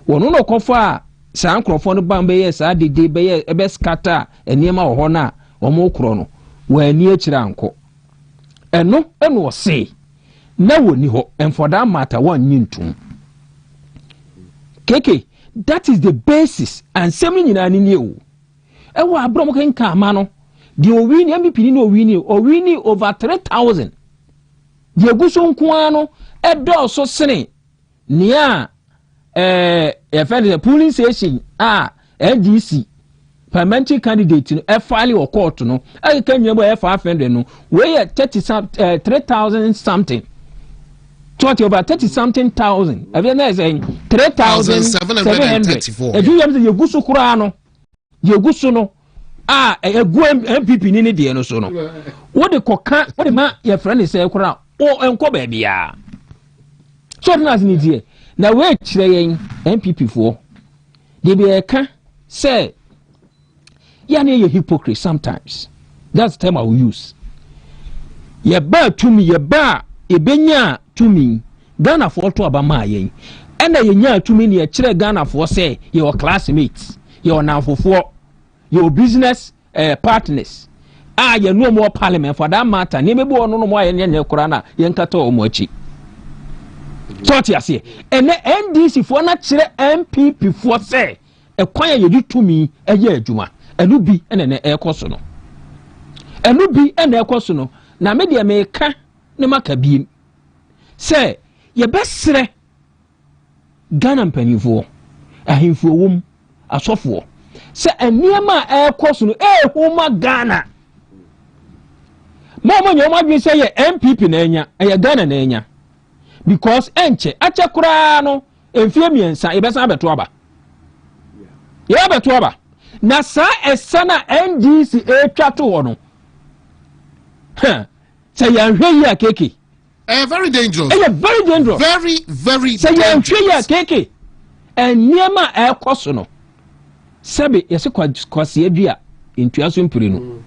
wono no kofa sa ankrofo no bamba ye sa dede be ye ebe scatter eniema wo ho na omo kro no wa ani akira anko eno se na woni ho and for that matter one nyintum keke that is the basis and semi nyina ni e wo abro mo kenka ama no the owini MP no owini over 3,000 the guso nkoano edo so sene nia the polling station NDC parliamentary candidate no file or court no I can remember 500 no we 3,000 something 20 over 30 something thousand every saying 3,734 if you am the guso kura no the guso no egu MPP ni de no so no wo de koka wo de ma your friend say kura o enko ba bia so na as ni die na we kire yen MPP fo de be eka say ya na hypocrite sometimes that's the term I will use ye ba to me ye ba ebenya to me Ghana for to abama yen and ye nya to me ne kire Ghana for say your classmates your nanfofo your business partners you no more parliament for that matter ni mebo no more yen kura na yen kata o mo achi so ti ase ene NDC for na kire MPP for say ekwan ye di tumi eye adwuma enu bi ene na ekoso no enu bi ene ekoso no na me de me ka ne maka biem say ye besre Ghana mpanifo ahemfo wom asofo se eniema ekoso no huma Ghana mama nyoma bi say ye MPP na enya Ghana na enya because enche ache kura no emfie miensa ebesa abeto aba ya abeto aba na sa esana NDC etwa to ho no say ya hwe ya keke very dangerous very dangerous very say ya hwe ya keke eniema ekoso no sebe yesi kwase adua ntuaso mpire no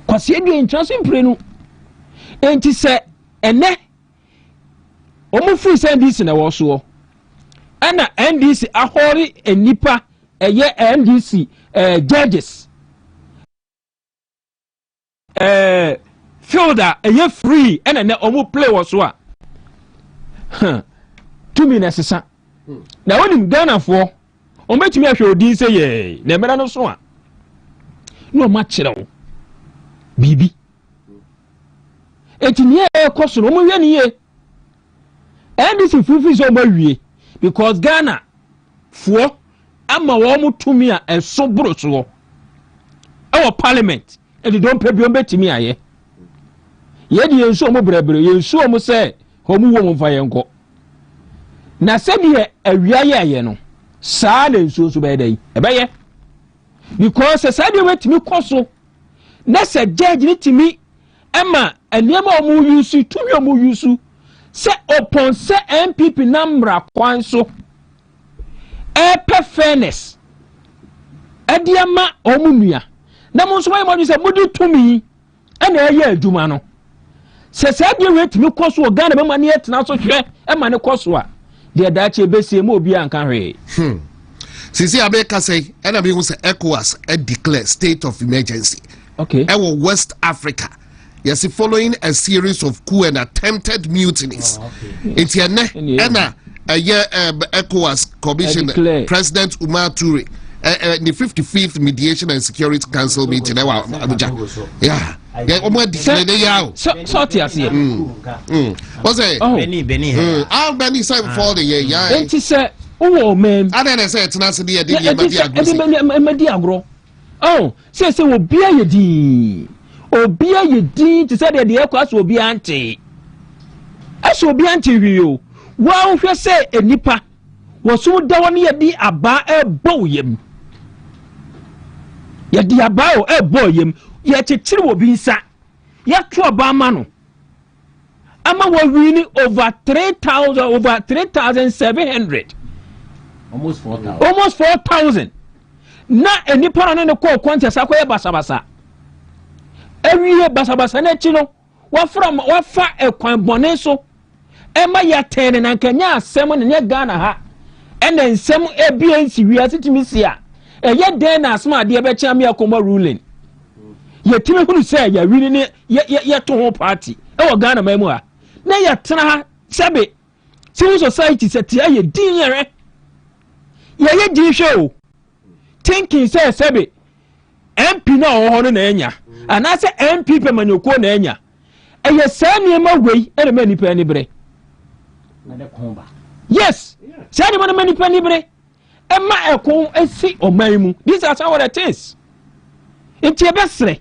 kwase adua ntuaso mpire no enti se ene omo free NDC na wo so ana NDC ahori enipa eye NDC judges fielder eye free ena ne omo play wo so a to me necessary na woni Ghana for o metimi ahwe odin se ye na emera no so a no ma kire wo bibi etini e koso no mo hwe ni ye NDC fufi so mo hwie because Ghana fo ama wo mo tumi a eso bro so e parliament e don pe bi o betimi aye ye di enso mo brebre ye enso mo se ho mu wo mo fa ye nko na se bi awia ye no saa na enso so be dai e be ye because se de wetimi koso na se judge ni timi ema eniema o mu yusu tumi o mu yusu se upon se MPP namra kwan so fairness ediama omunua na mo so mo se mudi tumi na eye adwuma no se de wetimi koso Ghana be mani etena so hwe e mane koso a de daache besie mo obi anka hwe sisi abeka say na be hu say ECOWAS declare state of emergency okay West Africa. Yes, following a series of coup and attempted mutinies. It's a ECOWAS Commission President Umar Toure, the 55th Mediation and Security Council meeting. Abuja. Yeah. What's it? Benny. I'll Benny say before the year. Yeah. And he said, "Oh man." I didn't say it's not the idea. Oh, say we'll be a D. Obia ye din to say the ECOWAS will be anti. As will be anti you. Wow, we say a nipa was so down ye di aba a boyem. Ye di aba a boyem, yet a chill will be sat. Yet to a barmano. Ama were winning over 3,700. Almost 4,000. Almost 4,000. Not a nipa on the call quantas aqua basabasa. Every year basabasa na chino wa fa ekwan bone so ema ya ten na nkanya asem na nye Ghana ha ena nsem ebiansi wi asitimi sia eye den na asem ade be chia me akoma ruling ye timi hunu say ya wini ne ye to ho party e wo Ghana mamu ha na ya tena ha sebe civil society set ya ye din yere ye din show thinking say sebe MP na oho na enya ana se MP pe manyoko na enya eye sa niema wei ere ma nipa ni bre yes sa ni ma nipa ni bre Emma ekon esi omaimu. These are some of the things. It's your best say.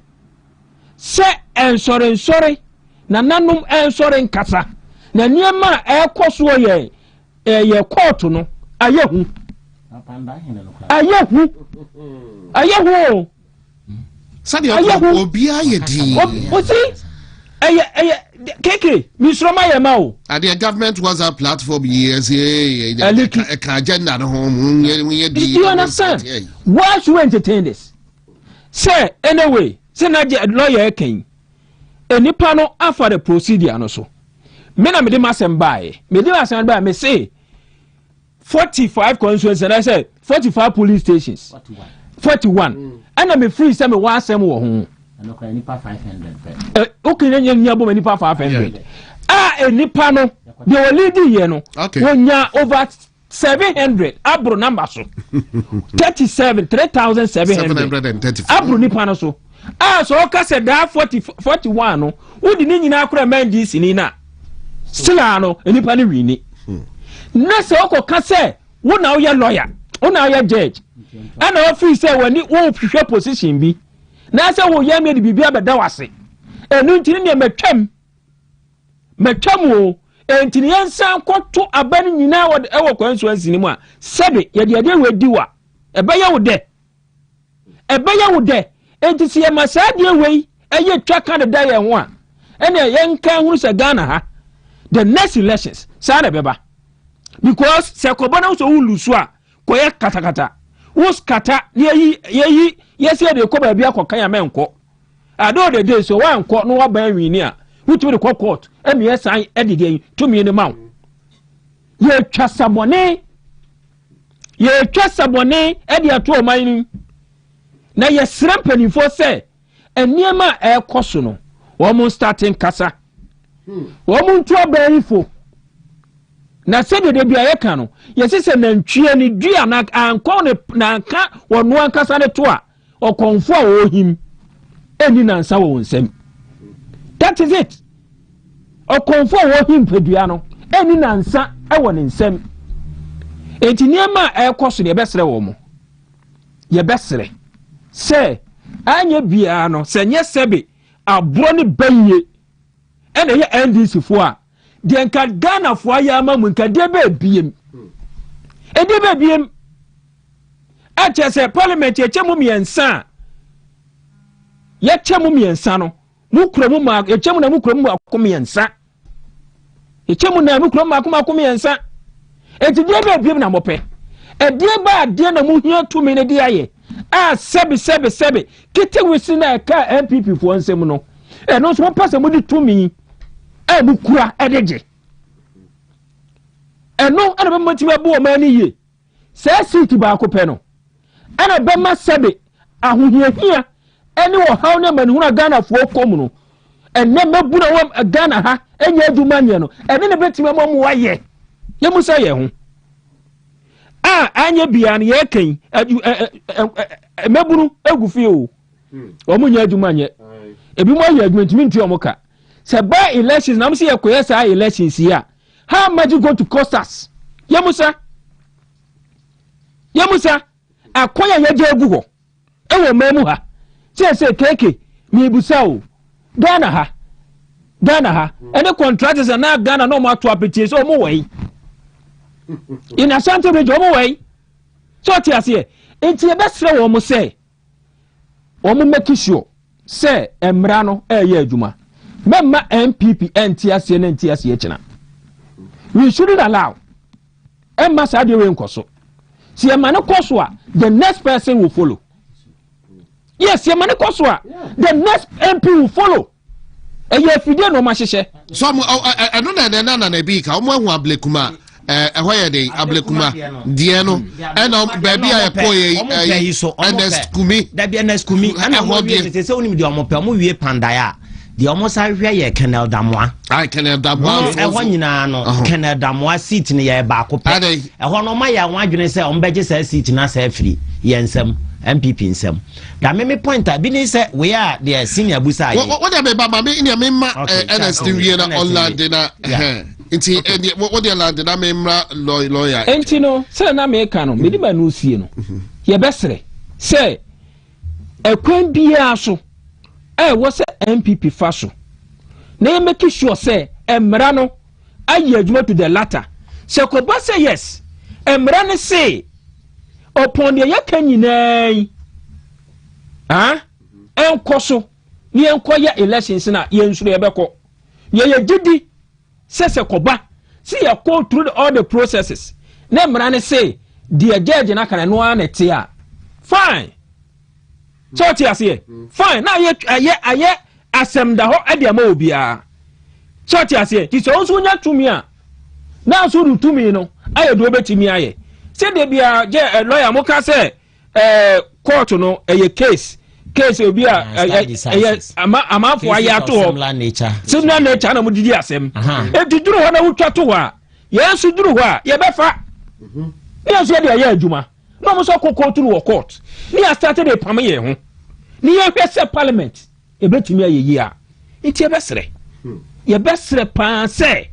Say sorry. Na nanum sorry nkasa. Na niema ekoso ye court no. Ayehu. Sadi obi ayedi. Osi Keke, Misroma Yamao. At the government was a platform years. You understand? Why should we entertain this? Say, anyway, say, lawyer came. A nipano after the procedure, and also. Mena Medimas and by, Medimas and by, may say 45 constituencies, and I said 45 police stations. 41. And I'm free, some one, some home. Okay, nipa 500. Okay, then you nyabo nipa 500. Nipa no, they were leading here no. Okay. When you over 700, abro number so. 3,700. Abro nipa no so. So okay said that 41 no. Who di ni nyina akora man dis ni na. Still no, nipa ni wini. Na se oko ka say, wo na wo lawyer, wo na wo judge. And office say when you wo hwehwe position bi. Na se wo ye me de bibia beda wase enu ntini ne metwam o entini yansan kwoto abani nyina wo kwanso ansini mu a sebe ye de wedi wa ebeye wo de enti se ye masade wei eye twa ka de da ye ho a ene ye nka huru se Ghana ha the next elections sa na beba because se kobona so wulusu a koye katakata wo skata ye yes, they come and be a cocaine menko. I know the day so one court no one by me near, which will the court, and yes, I Eddie game 2 million amount. Ye trust someone, Eddie at 2 mining. Now you're slamping for say, and near my air cosono, woman starting Nkansah. Woman trouble for. Na said they be a cano. Yes, it's an entry dear and call it Nanka or no Nkansah to or conform him any Nansa won't send. That is it. Or conform him Pedriano any Nansa I want in sem. Eti niema air cost your best woman. Your best say, Anya Biano, send yes, Sebi, a brony baye, and a end this for. Den ka Ghana for yama mun ka debe biem. E debe biem. A che parliament ye chemu miensa. Ye chemu miensa no. Mu kromu ma ye chemu na mu kromu akomiensa. Ye chemu na mu kromu akomiensa. E ti debe biem na mope. E die ba de na mu hia tumi ne de aye. A sebe kete wisi na ka MPP fo nsem no. E no so pese mu di tumi. Bukura edeje eno ana be matima bo o mani ye se seat ba ko pe no ana be ma sebe ahohiahia ene wo haw na manhuna Ghana fo kom no enne mabuna wo Ghana ha enya aduma nye no ene ne betima mo mo waye ye musa ye ho anya bia ne ye kan mabunu egufi o mo nya aduma nye ebi mo ye aduma ntimi nti o mo ka se by elections na msi yakoyesa elections here how much you going to cost us yamusa akoya yaje agugo ewo memu ha se keke mi busa o Ghana ha any contractors na Ghana no ma to appreciate so mo wey in Ashanti region mo wey so ti ase enti e besre wo mo say wo mo make sure say emra no eye adwuma Memma MPP NTS and NTS Yechina. We shouldn't allow Emma Sadio Nkoso. See a man Koswa, the next person will follow. Yes, a man Koswa, the next MP will follow. And you didn't know Mashe. Some I don't know the Nana Nebika, Omo Blekuma, where they Ablekuma, Diano, and baby I pay and Skumi, that be an Skumi, and I want to say only the Omopamu Pandaya. the almost area Canal Damois. I can have that one. Canal Damois seat in your back. A one of my one you say on Bedges seat in us free. Yensem, MPP in some. That made me point at Bini said we are the senior Busa. What am I in your member and I still hear online dinner? What the land did I member lawyer? And you know, say na me cano, Midiba no see no. Ye bestre say a queen be aso. Was a MPP faso. Nay make sure say Emrano aye to the latter. So Koba say yes. Emrano say upon the yakanyi ah enkoso ni enkoya elections na yensuro ebeko ye didi say Koba see ya go through all the processes. Na Emrano say the judge na kana no anetia fine. So what you say? Fine. Now aye asem da ho e de ma obia. So what you say? Ti so so nya tumi a. Now so do tumi no. Aye do betimi aye. Say de bia lawyer mo ka say court no case obi a amafo aye ato ho. Similar nature na mo didi asem. E diduru ho na wutwa to ho a. Ye so duru ho a ye befa. Ye so de aye adwuma. No mo so court to court. Ni a started a pamaye ho. Ni ye hwese parliament e betumi ayeyi a. Nti e besere. Ye besere pan se.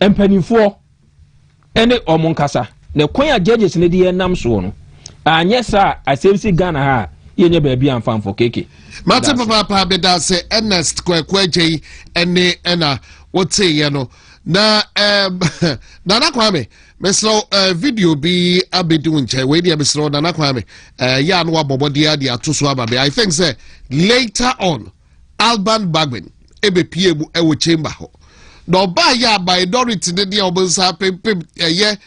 Empanifo ene omonkasa. Ne kwan a judges ne de nam so no. Anye sa asemsi Ghana ha ye nye baabi amfamfo keke. Mate papa beda se Ernest kwekweje ena wote ye no. Na Nana Kwame meslo video bi abedu nche we dia meslo Nana Kwame ya no abobodia dia atoso ababe. I think say later on Alban Bagbin ebepie mu ewo chamber ho no ba ya minority de dia obonsa pempem ye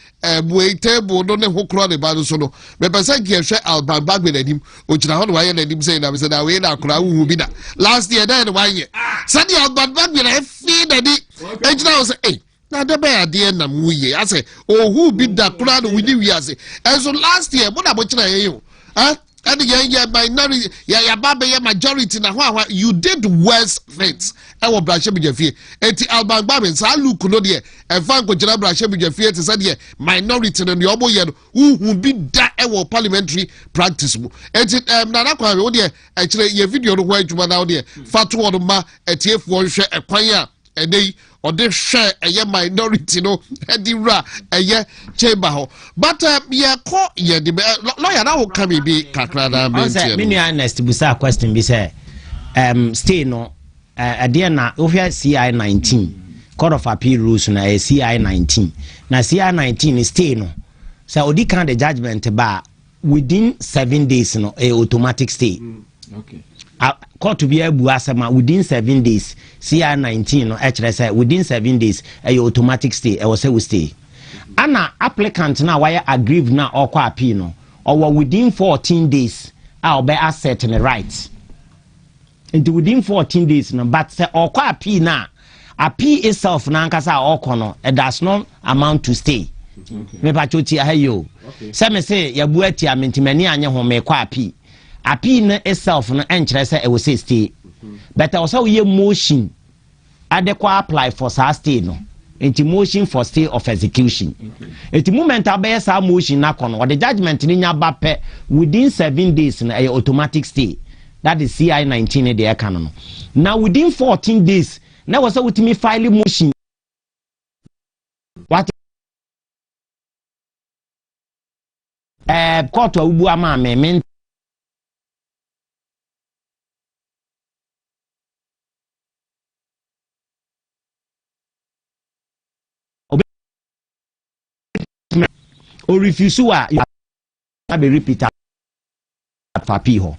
buey table no ne hokro ne ba so no me pesa giehwe Alban Bagbin adim ogina ho no waye na adim say na me say na we na akora wu bi da last year da ne waye sadi Alban Bagbin e fi da di egina ho say eh na de be ade na muye I say oh who be da kura no we we ase and so last year mo na bo kira ye yo and yeah minority yeah baba yeah majority na ho you did worse things e wo brashe bujafie enti Alban Bagbin sa look no de e fa ko kira brashe bujafie te say de minority no obo ye no hu bi da e wo parliamentary practice mu enti Nana Kwame wo de e kire ye video no ho adwuma na wo de fa to wo ma etiefo hwe e kwan a edei ode hwe eye minority no edira eye chamber ho but ye ko ye de lawyer na wo ka bi kakra na mentie me honest busa question bi say stay no ade na ohia CI 19 Court of Appeal rules na CI 19 na CI 19 is stay no so odi kan the judgment ba within 7 days no automatic stay. Okay. Court to be able asema within 7 days CR 19 no actually say within 7 days a automatic stay I will say we stay ana applicant na why aggrieved na okwa appeal no or within 14 days I'll be asset in the rights into within 14 days no but say okwa appeal na appeal itself na nkasa okono it does not amount to stay. Me pa choti ayo say me say ya buati amentimani anye ho me kwa appeal appeal itself no enkyere say e will say stay but also we motion adequate apply for stay no enti motion for stay of execution enti moment abey sa motion na kono the judgment ni nya ba pe within 7 days na automatic stay that is CI 19 dey can no now within 14 days na was with me file motion what court ubu ama me or refuse to be repeat for appeal.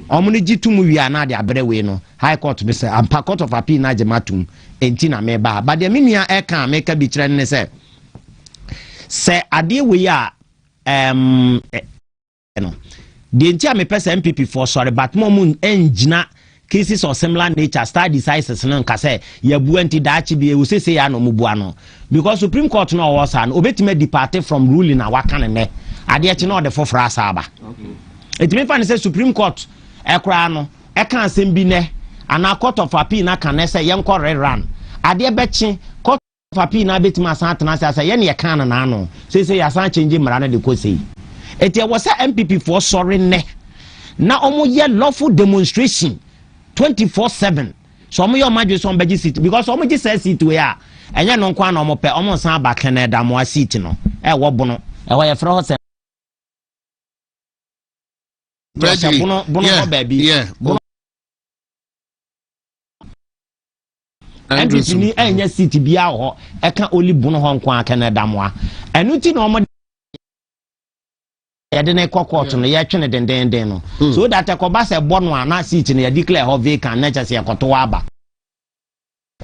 Omuni jitum we are na de abere we no high court be say ampa court of appeal na jematum enti na me ba but the minua e kan make be kire ne say ade we a no the enti me pese MPP for sorry but mom engina cases of similar nature start decisions no nka say yabu anti daachi bi e say ya no mubu ano because Supreme Court no was an obetime depart from ruling na waka ne ade echi no de for asa aba it me fan say Supreme Court ekra no e kan asem bi ne and a court of appeal na can say young corre run ade bechi court of appeal na betima asantana say yen ye kan na no say yasan change mara na de ko say eti was MPP for sorry ne na omo ye lawful demonstration 24/7 so omo yo madwe so beji seat because omo ji say seat we a enye no kwa na omo pe omo san ba Canada mo seat no e wo bono e wo ye fra ho say bono baby MPP ni enye seat bia ho e ka oli bono ho kwa Canada mo a enu ti na omo yede na court no ye twene denden no so that ekoba se bono na seat no ye declare ho vacant na chese ekoto aba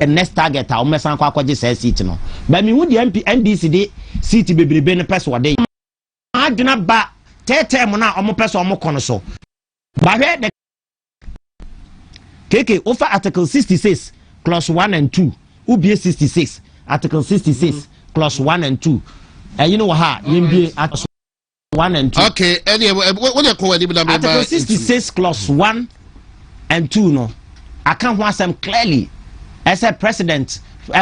and next target a omesan kwa kwaje say seat no ba mi hu di NDC de seat bebrebe ne pese wode adwena ba tete mo na omo pese omo kono so ba hwe de keke over article 66 clause 1 and 2 ubie 66 article 66 clause 1 and 2 you know ha yembie 1 and 2. Okay, anyway, what you call it? Article 66 clause 1 and 2 no. I can't want them clearly. As a president,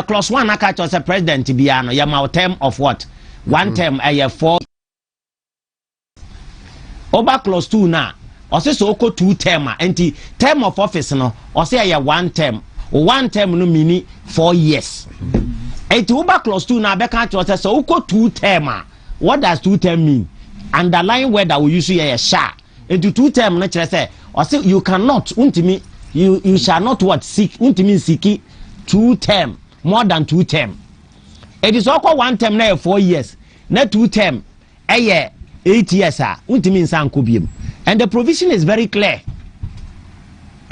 clause 1 I catch as a president to be ano. Ya my term of what? One term a year 4. Over clause 2 na. Also so oko 2 term anti term of office no. Also a year 1 term. 1 term no meaning 4 years. Eti over clause 2 na be catch as so oko 2 term. What does 2 term mean? Underlying word that we use here sha into 2 term na chere say or say you cannot untimi you shall not what seek untimi seek 2 term more than 2 term. It is also 1 term na 4 years na 2 term 8 years untimi nsan ko biem and the provision is very clear.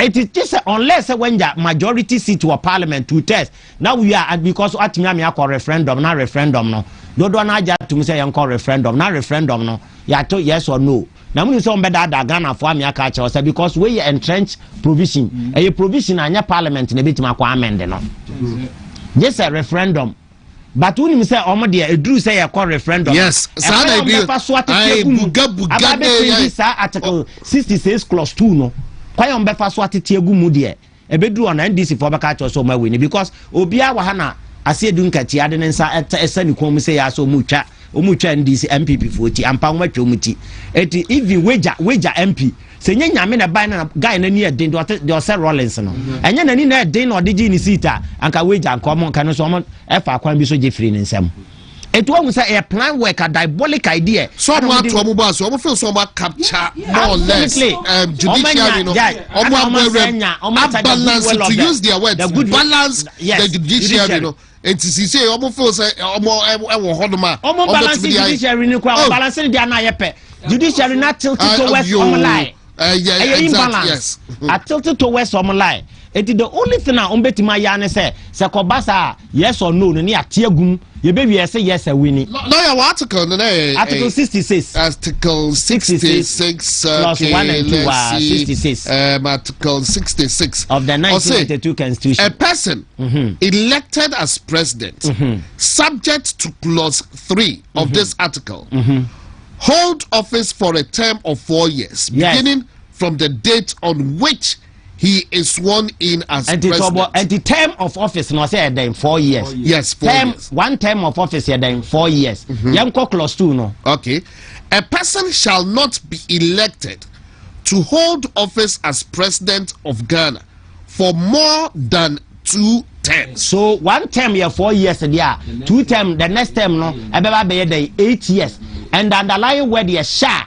It is just unless when the majority seat to a parliament 2 terms now we are because atimi am ya referendum na referendum no dodo na aja to say yan referendum na referendum no ya to yes or no na mun say on beda da Ghana for am ya ka che say because we entrench provision a provision anya parliament na betima kwa amend no yes a referendum but when you say omo de edru say ya call referendum yes sa na bi ai buga this article 66 clause 2 no kwa yon be fa so atete egu mu de e bedru on NDC for beka che so ma we ni because obia wa ha na ase du nkati ade ne nsa esa ni kom se ya so omutwa NDC MPP 40 ampa nwatwa omuti eti even weja MP se nya nyame na ban na guy na ni edin de ose Rollins no enya na ni na edin na odigi ni sita anka weja nkom nka no so mo efa akwan bi so je free ni nsam eti wo say a plan work a diabolic idea so mo ato mo ba so mo feel so mo capture more or less judiciary no balance to use their words balance the judiciary no and to say almost feels almost hodoma almost balance judiciary ni kwa balance dia na yepe judiciary na tilted towards online exactly yes tilted towards online it is the only thing na ombetima ya ne say kobasa yes or no ni atiagum ye baby say yes a winning no your article no article 66 article 66 plus 1 and 2 66 article 66 of the 1992 constitution a person elected as president subject to clause 3 of this article hold office for a term of 4 years beginning from the date on which he is sworn in as president. And the term of office no say then 4 years. Yes, 4 years. One term of office then 4 years. Yanko clause 2 no. Okay. A person shall not be elected to hold office as president of Ghana for more than 2 terms. So 1 term here 4 years there. 2 term the next term no ebeba be 8 years. And the underlying word here shall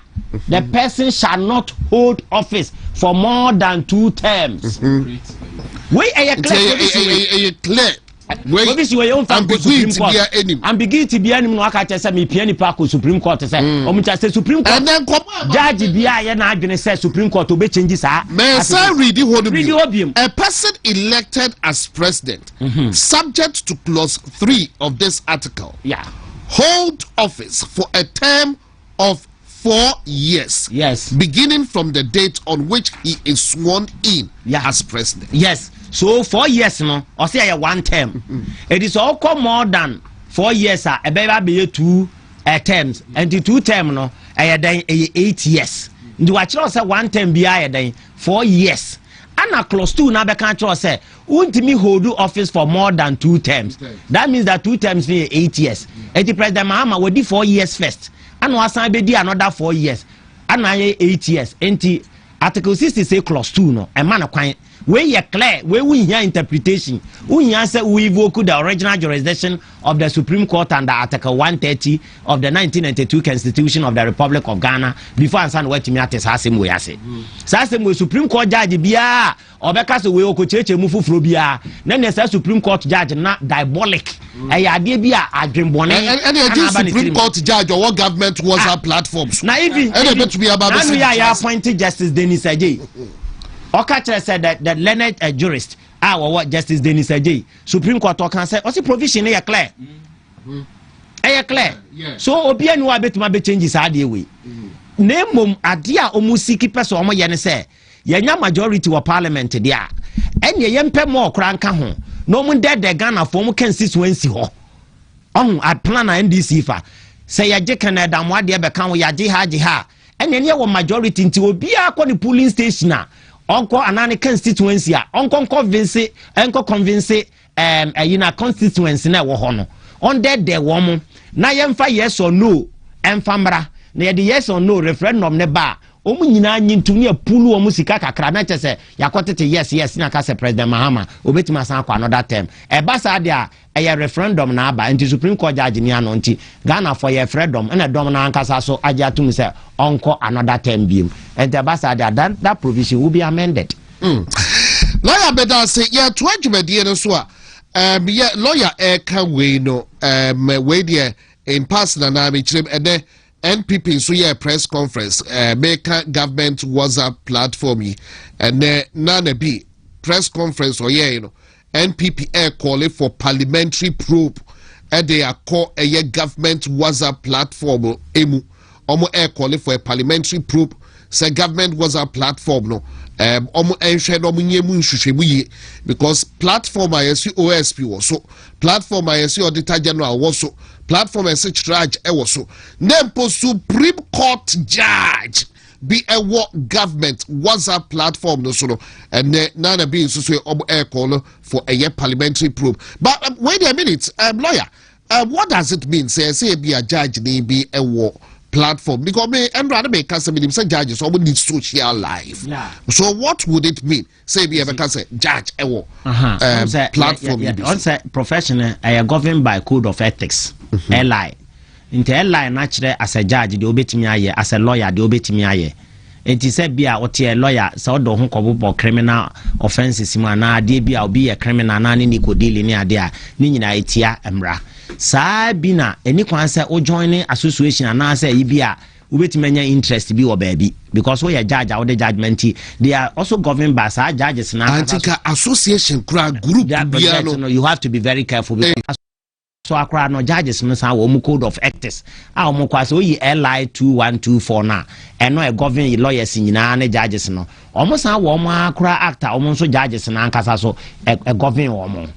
the person shall not hold office for more than 2 terms. We are clear. Obviously, we don't find Supreme Court. Ambiguity be any more catch as me piano park Supreme Court say. Say Supreme Court. And then Judge Bia na adwene say Supreme Court to be changes ah. May say read the a person elected as president subject to clause 3 of this article. Hold office for a term of 4 years. Yes. Beginning from the date on which he is sworn in as president. Yes. So 4 years no, or say 1 term. It is all more than 4 years a be 2 terms. And the 2 term no, then 8 years. Do actually say 1 term be then 4 years. Ghana clause 2 na be kan tro say untimi hold office for more than 2 terms. That means that 2 terms mean 8 years. The President Mahama we did 4 years first. And we asan be di another 4 years. And 8 years. Enti Article 60 say clause 2 no. E man kwan we ye clear we hear interpretation. We say we evoke the original jurisdiction of the Supreme Court under Article 130 of the 1992 Constitution of the Republic of Ghana before answer what me ates asem we ase. Sasem we Supreme Court judge bia obeka so we okocheche mu fufuro bia na ne Supreme Court judge na diabolic. Ade bia adwenbone and the Supreme Court judge or what government was our platforms. Na even ya appointed Justice Denis Ajay. Okache said that the learned jurist, what Justice Denis Ajay, Supreme Court can say, what's the provision here clear? Clear. So Obian wa bet ma be changes ade we. Name adia omusiki person omo ye ne say, yenya majority wa parliament dia. Enye yempe mo kranka ho. No mun dead the Ghana for mu constituency ho. On I plan NDC fa. Say ya je Canada mo ade be kan wo ya je ha. Enye ne wo majority nti obi akọ ni polling station na onko anani constituency a onko convince constituency na wo ho no on dead the wo na yemfa yes or no emfamra na ye yes or no referendum ne ba omu nyina nyintum ne apulu omu sika kakra na chese yakotete yes na ka se President Mahama obetima san kwa another term e ba sa dia e referendum na aba nti Supreme Court judge ni ano nti Ghana for ye referendum na dom na Nkansah so aja tum se onko another term biom and ba sa dia that provision will be amended. Lawyer beda say yeah to adwumade no so a yeah lawyer can we no we there in person na me chirem ede NPP so yeah press conference make government WhatsApp platform and nana be press conference or yeah you know NPP calling for parliamentary probe and they are call a government WhatsApp platform emu omo calling for a parliamentary probe say government WhatsApp platform no omo enhwe no nyemu nhwehwemu yi because platform ayesi OSP was so platform ayesi auditor general was so platform ayesi charge was so nempo Supreme Court judge be a what government WhatsApp platform no so no and nana being so omo call for a parliamentary probe but wait a minute lawyer what does it mean say be a judge be a what platform because me and rather make us say judges or need social life. So what would it mean? Say we ever can say judge platform. Also professional governed by code of ethics. LI. Into LI naturally as a judge the obetimi aye as a lawyer the obetimi aye. Enti say bia oti a lawyer so do ho kobo criminal offenses mu na ade bia obi a criminal na ni ko deal ni ade a ni nyina etia emra. Saa bina eni kwan say o join association na say bia ubetimanya interest bi or baby because we are judge our the judgment they are also governed by sa judges na antika association group bia no you have to be very careful because so akra no judges no sa wo code of ethics a wo kwa so yi LI 2124 na eno e govern lawyers nyina na judges no omo sa wo mo akra actor omo so judges na Nkansah so e govern wo mo.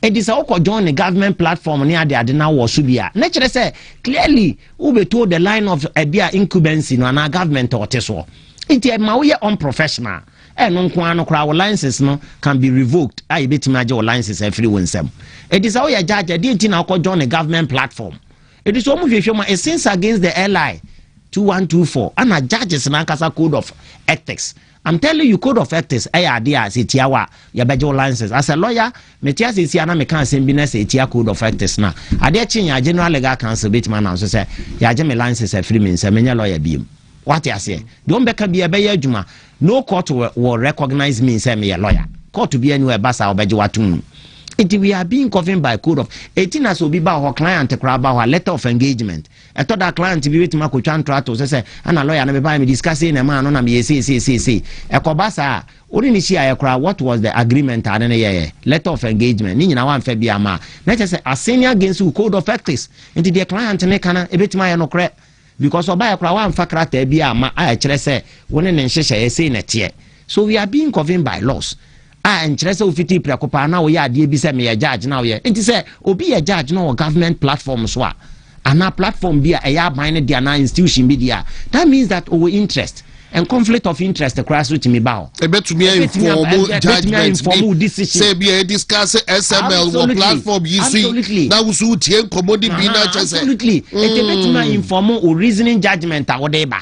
It is also join the government platform near the Adena was Subia. Nature say clearly who be told the line of a beer incumbency no na government or teso. It is my unprofessional. And on kwano crowd licenses no can be revoked. I bet major licenses every winsome. It is how your judge didn't now join the government platform. It is almost a sins against the LI 2124 and a judges in Nkansah code of ethics. I'm telling you, code of ethics, idea as it yawa, your bejo licenses. As a lawyer, Metias is yana mekan business a code of ethics now. I dare change your general legal counsel bit man also say, ya jame licenses a free means, a many lawyer beam. What I say? Don't be a beya juma. No court will recognize me, say me a lawyer. Court to be anywhere basa or bejo. We are being governed by code of 18 as will be about our client to grab our letter of engagement. I thought that client to be with Marco Chantrato say, and a lawyer never buy me discussing a man on me. Say. A cobasa, only she I cry. What was the agreement? And a letter of engagement. Nina one Fabiama. Let us say a senior against who code of ethics into the client and a bit my no credit because of by a crowd facrat be a ma I say one and she say net yet. So we are being governed by laws. And Chesa Ufiti Precopa now we are dear be me a judge now here. And to say, be a judge no government platform and our platform be a yard minded the institution media. That means that our interest and conflict of interest across with me bow. A bet to me informal judgment. Say be a discuss SML or platform you see. Now so tie commodity be na chese. Absolutely. A bet my informal or reasoning judgment or whatever.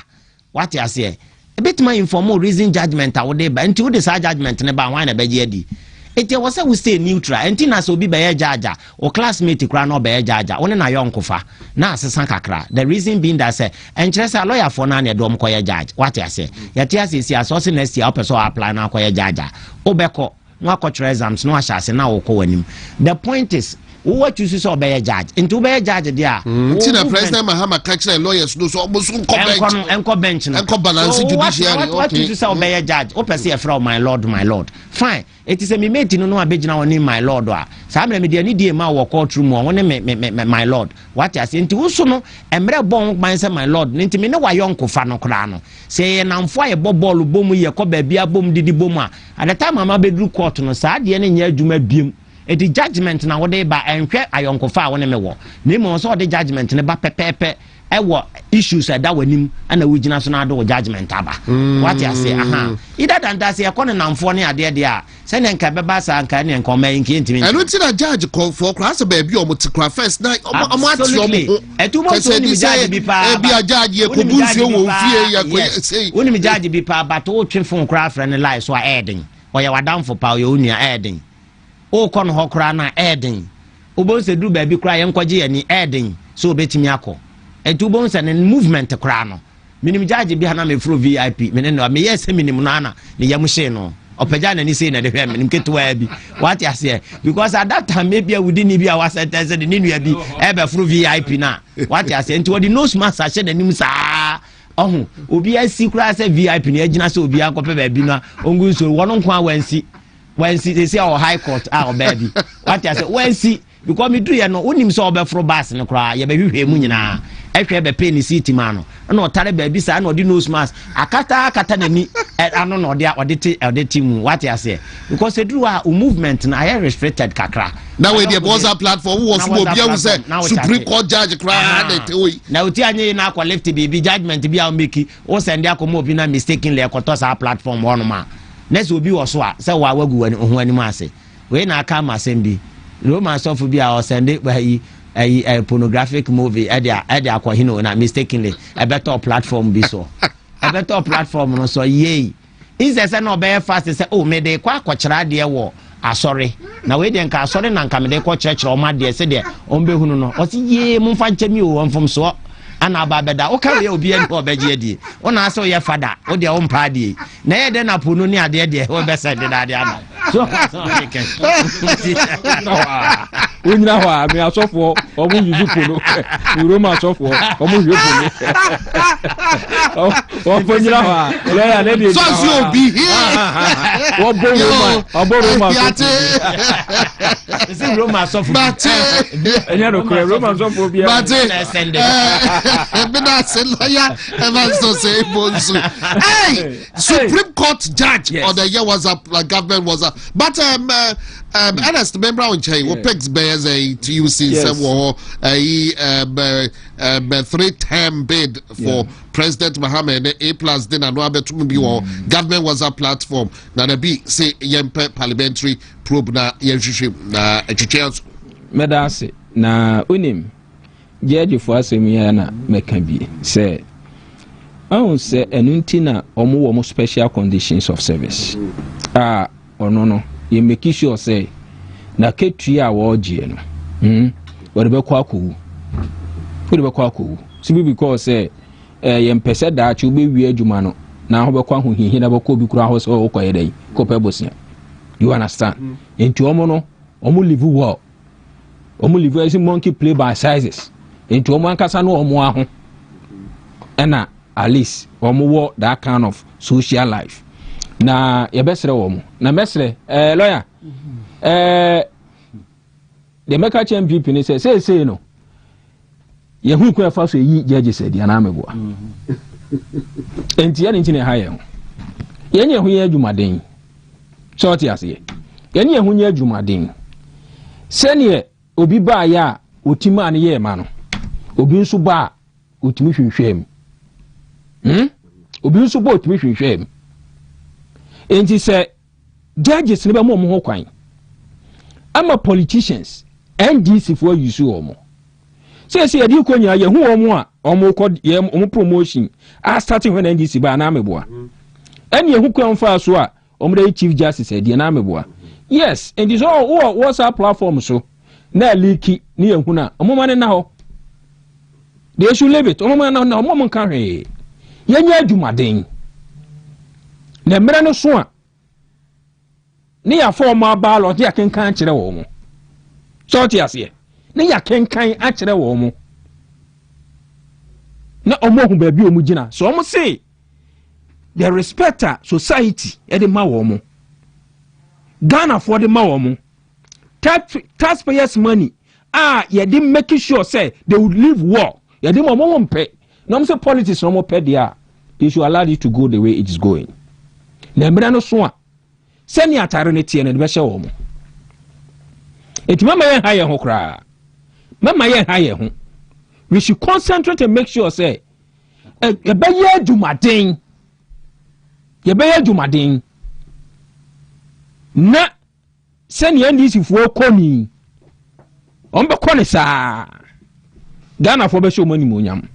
What you say? A bit my informal reason judgment or whatever until the judgment never wine a bejedi. It was we stay neutral and tina so be by jaja or classmate crown or by jaja on a young kofa na sankakra. The reason being that say and just a lawyer for none dom koya judge. What I say? Yatias is your source next year up so apply now koya jaja. Obeko no cultural exams no ashas now or him. The point is what you saw by a judge into by a judge there. Tina President Mahama catch lawyers no so almost bench and balance judiciary. What you saw by a judge? Open see from my lord. Fine. It is a me mate no abegina on my lord. Some media need ma walk courtroom or my lord. What I say into Usuno and mere bon mindset my lord. Ninti me no wa yonko fano crano. Say and I'm for a bobble boom ye kobe bia boom didi boma. At the time I'm a bedroom court no sad the any year jume beam. It is judgment now what they by and where I yonko fa one me wo. Name on so the judgment ne ba pepe. Ewo issues that wanim and the original national judgment aba. What you say? Either than that, say a corner and funny idea there. Send and cababas and can and come in. I don't see a judge call for class a baby or multi-craft first night. Absolutely. A 2 months judge be a judge, wouldn't be judge be pa, but all phone craft and lies so adding. Or you are down for power, you adding. Oh, con hokrana adding. Ubon se do baby cry and kwaji and adding. So betting yako. And 2 bones and movement to crano. Minim judge behind me through VIP. Meneno, me yes, minimum nana, the Yamusheno, or Pajana, and he said that the family get to Abby. What I say? Because at that time, maybe I wouldn't be our set as a Ninu ever through VIP now. What I say, and to the nose master said the news. Oh, Ubi I see class a VIP, Nagina, so be uncle Babina, Unguso, one on when see they say our high court, our baby. What I say, when see, because me do you know, only so be for bass and cry, ya baby, munina. I be penny city man. No tare baby sa no di nose mask. Akata na ni I don't know there or the team what I say. Because they do a movement na I restricted kakra. Now we the boss platform was Mobia say Supreme Court judge cry now ti anye na kwa left baby judgment bi a make o send akomo obi na mistakenly ekoto sa platform one ma. Next will be also say wa wagu ho anim ase. We na aka ma sembi. Roman sofu bi a o send it by a pornographic movie hino na mistakenly a better platform be so a better platform no so yey is say no be fast say oh me dey kwa kwachira de wo asori na we dey nka asori na nka me dey kwa church o ma de say de on be hunu no o si ye mo fa nchemi o on so ana ba beda o ka we obi en ko beje adi o na so ye fada o de o mpa de na ye de na pono ni ade de o be say de ade ana so Unyina wa me asofo omo yuzu polo uroma asofo omo yuzu polo o ponyira wa lawyer na dey so obi wo boroma is it Roma asofo but enya no kre Roma asofo bia but be na say lawyer ever so say bonsu hey Supreme Court judge or the year was up like government was up but Ernest member on chain what pegs bears a TUC a 3-term bid for President Mohammed A+ then and government was a platform na the be say yempe parliamentary probe na yenhwehwem na echichels medase na unim jeje fo asemi na meka bi say I say enunti na omo special conditions of service no you make sure say na ketua wo gie no we be Kwaku simply because say yem pese da achu be wi adwuma no na ho be kwa ho hihi na be ko bi kura ho so wo koye dai ko pe bosia you understand into omo live well omo live as monkey play by sizes into omo ankasa no omo aho ena at least omo wo that kind of social life na yebesere omo na mesere lawyer the meka champion ni say no yehu ko afa so yi judge said ya na ameboa enti ya nti ne ha ye ho ye nye hu ye adwumaden so ti ase ye nye hu ye adwumaden sene obi ba ya otima ne ye ma no obi nso ba otimi hwehwem obi nso bo otimi hwehwem enti se judges ne be mo ho kwan ama politicians NDC for use omo say edi ko nya ye hu omo a omo ko ye omo promotion a starting when NDC ba na meboa eni ye hu kwan fa so a omo dey chief justice edi na meboa yes and this all WhatsApp platform so na leaky ni ye hu na omo ma ne na ho they should leave it omo ma na omo man kan hwe ye nya adwumaden na mmere no so a ne ya formal ballot ya kenkan kire wo mo so ti ase ne ya kenkan a kire wo mo na omo hu ba bi omo gina so omo say the respecter society e de ma wo mo Ghana for the ma wo mo taxpayers money ye dey make sure say they would live well ye dey mo mo mpe no say politics no mo pay there they should allow it to go the way it is going na mmere no so a seni atare ne tie ne be hye wo mo eti mama ye ha ye ho kra mama ye ha ye ho we should concentrate and make sure say ye be ye adwumaden na seni NDC fo koni on be koni sa Ghana fo be show money monyam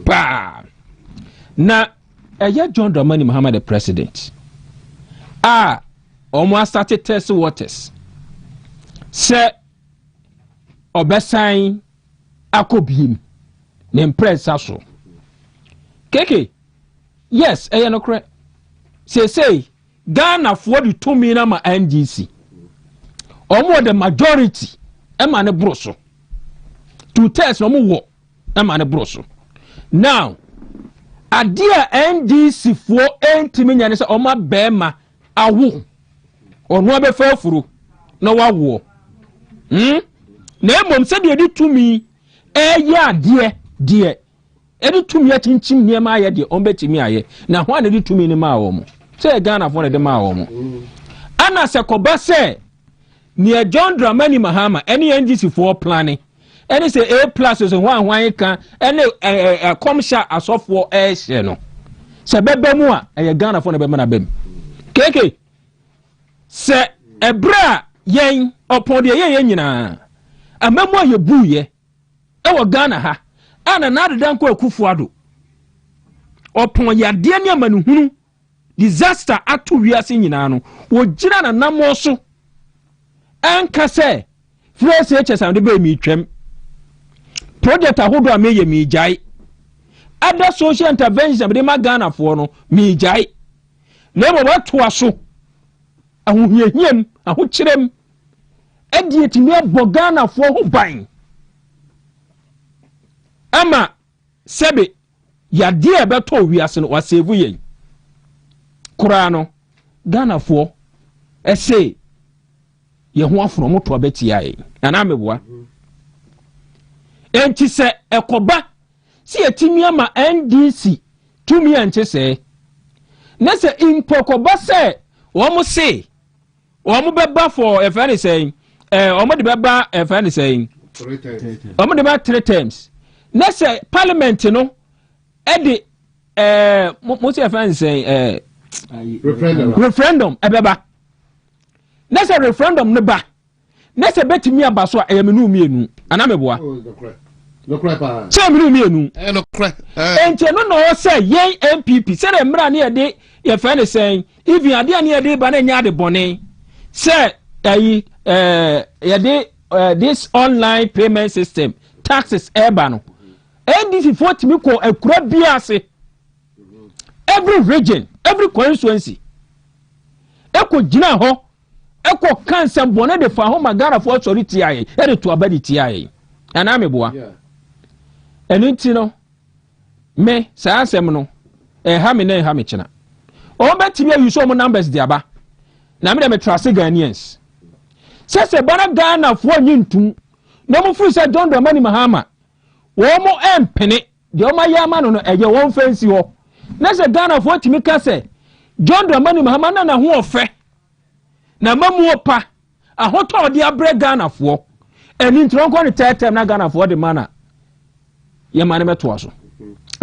pa na John Dramani Mahama the president almost started test waters say obesan akobiem na impress aso keke yes no correct say Ghana for the 2 million ma NDC the majority ma ne broso to test no wo ma ne broso now adia NDC for entimi nyane se oma bema awu onu abefa furu na wawo na emom se de tumi ya de edi tumi atinchim niema aye de ombetimi aye na ho na de tumi ni ma wo mo se Ghana for de ma wo mo ana se koba se ni John Dramani Mahama any NDC for planning any say A+ so hwan kan any commercial asofo ehye no se bebe mu a Ghana for na be na bem keke se ebra yen opon de yen nyina amamo ye buye wo Ghana ha ana na adedan ko akufuado opon yade ne amanuhunu disaster ato wiase nyina no wo gira na namo so anka se fresh HS am de be mi twem project ahodo a meye mi jai other social intervention be ma Ghana for no mi jai na mo wato aso ahohiahiem ahokyerem edi etimi abo Ghana for ho ban ama sebe yade e beto wiase no wasevu yen kura no Ghana for say ye ho afro moto abetia yen ana meboa enti se ekoba si etimi ama NDC tumi ante se na se impokoba se wo mo se wo mo beba for if any saying wo mo de beba if any saying wo mo de ba 3 terms na se parliament no e de mo se if any saying referendum ebeba na se referendum ne ba na se betimi aba so a yemenu mienu ana meboa no cry pa se mienu no cry enti no say yen MPP se de mra na ye de ye fa ne saying even ade na ye de ba na nya de bone se ye de this online payment system taxes eba no NDC 40 mi ko akura biase every region every constituency eko gina ho eko kansa bone de fa ho magara for authority aye e de to abadi ti aye ana meboa enti no me sa asem no ha me na ha me kina o betimi ayi so mo numbers de aba na me de me trust Ghanaians se bana Ghana for nyintum no mo fu se John Dramani Mahama wo mo empene de o ma yama no eje won fancy ho na se Ghana for timi ka se John Dramani Mahama na ho ofe na mamu opa ahoto de abre Ghana for eni ntronko ne tetem na Ghana for de mana ye mane meto aso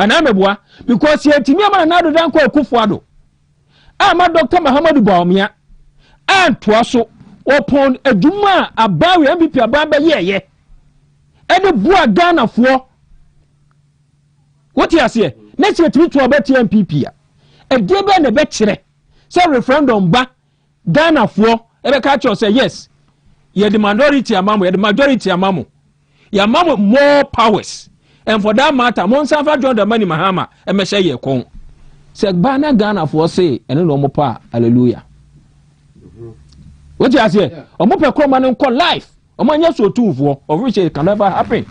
anamebua because ye timi ama na do dan Kwaku fuado ama Dr. Mahamadu Bawumia antoa so opon adwuma abawe MVP ababa ye ene bua Ghana fo what you say next year to obeti MPP a debe na be kire say referendum ba Ghana fo ebe ka cho say yes ye the minority amamo ye the majority amamo ya mamo more powers and for that matter mon sanfa John the money Mahama e me say ye kon say ba na Ghana fo say ene no mo pa hallelujah what you say omo pe kroma no call life omo anya so tuufo of which it can never happen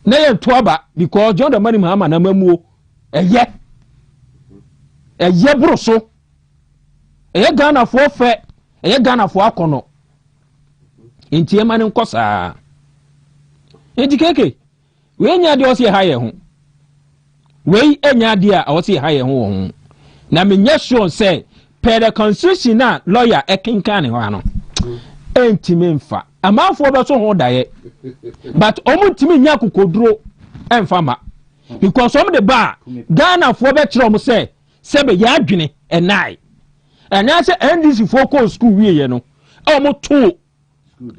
na ye toaba because John the money Mahama na mamuo eye broso eye Ghana fo fe eye Ghana fo akono enti e mane nkosa enti keke we nya de o se ha ye ho we enya de a o se ha ye ho na me nya sure say per the constitution na lawyer ekinkan ne ho ano enti me mfa amafo be so ho daye but omutimi nya kokoduro emfa ma because some the bar Ghana fo be kire om say sebe ya adwene enai ena say NDC focus school wie ye no omoto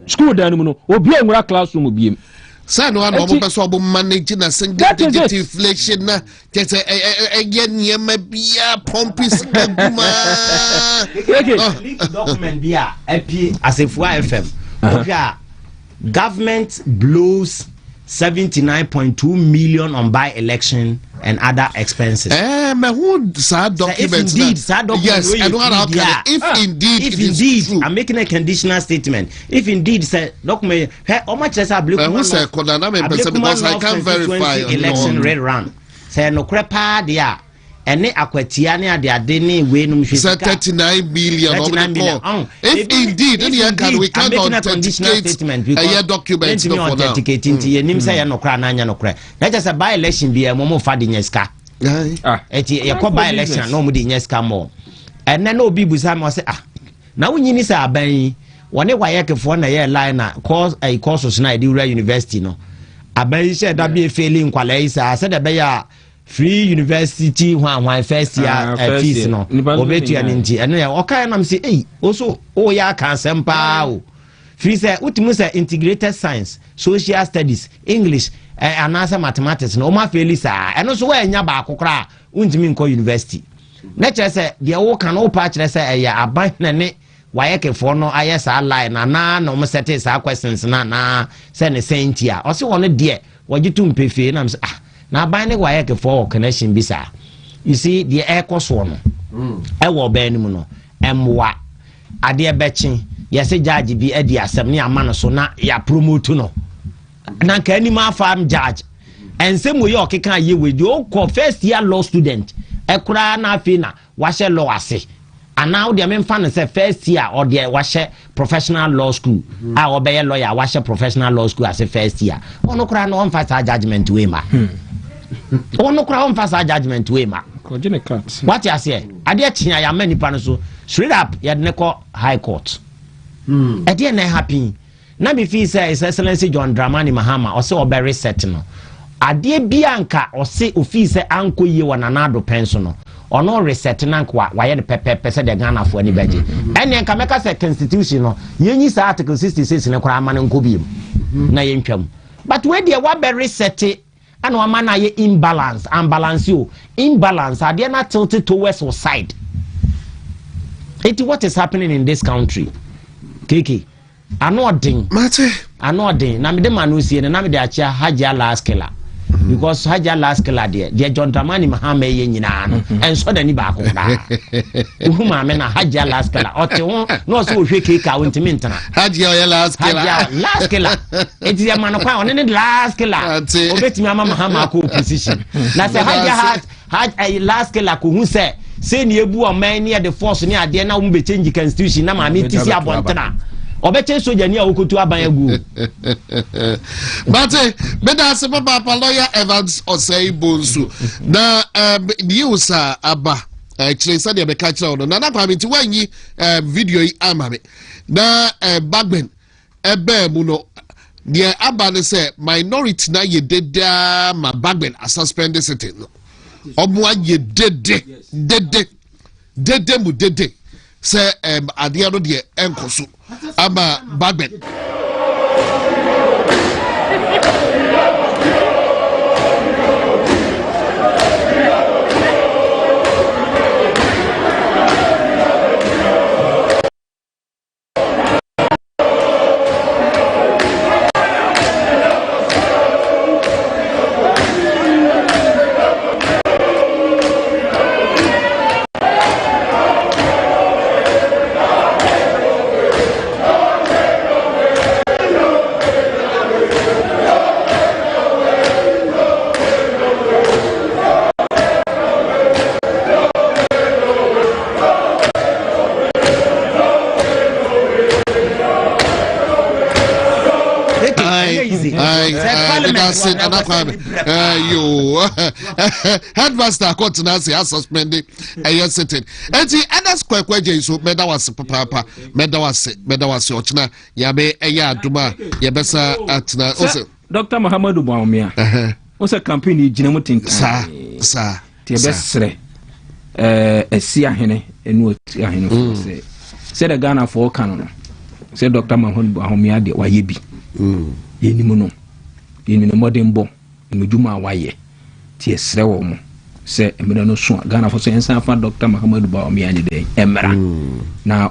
school dan mu no obi enwura classroom obiem say no ano mo so manage na single digit inflation na just niema bia pompis guma document bia epi asefua FM okay government blows 79.2 million on by-election and other expenses. Me who sad documents? Yes, I know how to if indeed, true. I'm making a conditional statement. If indeed, say document, how much is a blue? Because I can't verify election red run. Say no crepa dia. Ene akwatiane ade ne we num hwe 39 billion if indeed then we can authenticate a document no for now ye nim say ye no kra na anya no kra that just a by election bia mo fa de nyeska eti ye ko by election no mo de nyeska mo ene na obi busa mo say na wunyini say aban wone wayekefo na ye line na course na di university no aban say da bi failing kwala isa say da be ya free university one first year fees no obetu ya nti eno ya okai nam say also ya kan sempa o free say utimu say integrated science social studies English and answer mathematics no ma felisa eno so wa nya ba akokra untimi nko university na chere say de wo kan o pa chere say ya aban na ne wayekefo no ayesa line na no mo set sa questions na say ne sentia o se won de wajitu mpefie na na binding wire for connection bisa you see the air cost one e wo ban mu no emwa ade ebechin yes judge bi e di asem ne amano so na ya promote no na ka ani ma farm judge ensem we okeka ye we di o first year law student e kura na afi na wa she law ase ana wo de me mfa no say first year or de wa she professional law school a wo be lawyer wa she professional law school as first year ono kura no on fast judgment we ma ono kura on fast judgment we ma what you say ade tia ya mani pa no so straight up ya de ko high court ade na happy na be feel say his excellency John Dramani Mahama o say obere set no ade bianka o say office anko ye wananado penso no ono reset na kwa waye de pepe se de Ghana fo ani beje ene nka meka say constitution no yenyi sa article 66 ne kwa amane nko biem na yentwam but we de wa be reset and one man aye imbalance ade na tilted towards your side. It what is happening in this country kiki anodin na me de manusie na me de achia Haja last killer because Haja last killer there John Dramani Mahama ye nyina no enso da ni ba ko da ehu ma me na Haja last killer ote ho no so hwe keka wontimi ntana Haja last killer it is a man kwa one ne last killer obetimi ama Mahama ko position na se Haja last killer ko hu se ni ebu o man near the force ni ade na wo be change constitution na ma me tisi abontana obeche soja ni awokotu aban agu but beda se papa lawyer Evans Osei Bonsu na news aba kire sa de be ka kire no na kwa menti wanyi video yi amame na bagben ebe mu no the abane say minority na ye deda ma bagben a suspended sitting no omo ye dede mu dede say ade no de enkoso ama bagben headmaster court na say suspended sitting enti others kwekweje so meda was papa meda was ochina ya be aduma ya besa atna ose Dr. Muhammadu Bawumia ose campaign gina mutin sa tie besre esi ahene enu ahene say the Ghana for canon say Dr. Muhammadu Bawumia de waye bi yenimu no yenimu modern bo mejuma waye tie sre wo mo se emira no so Ghana for so ensan fa Dr. Muhammadu Bawumia ni de emra na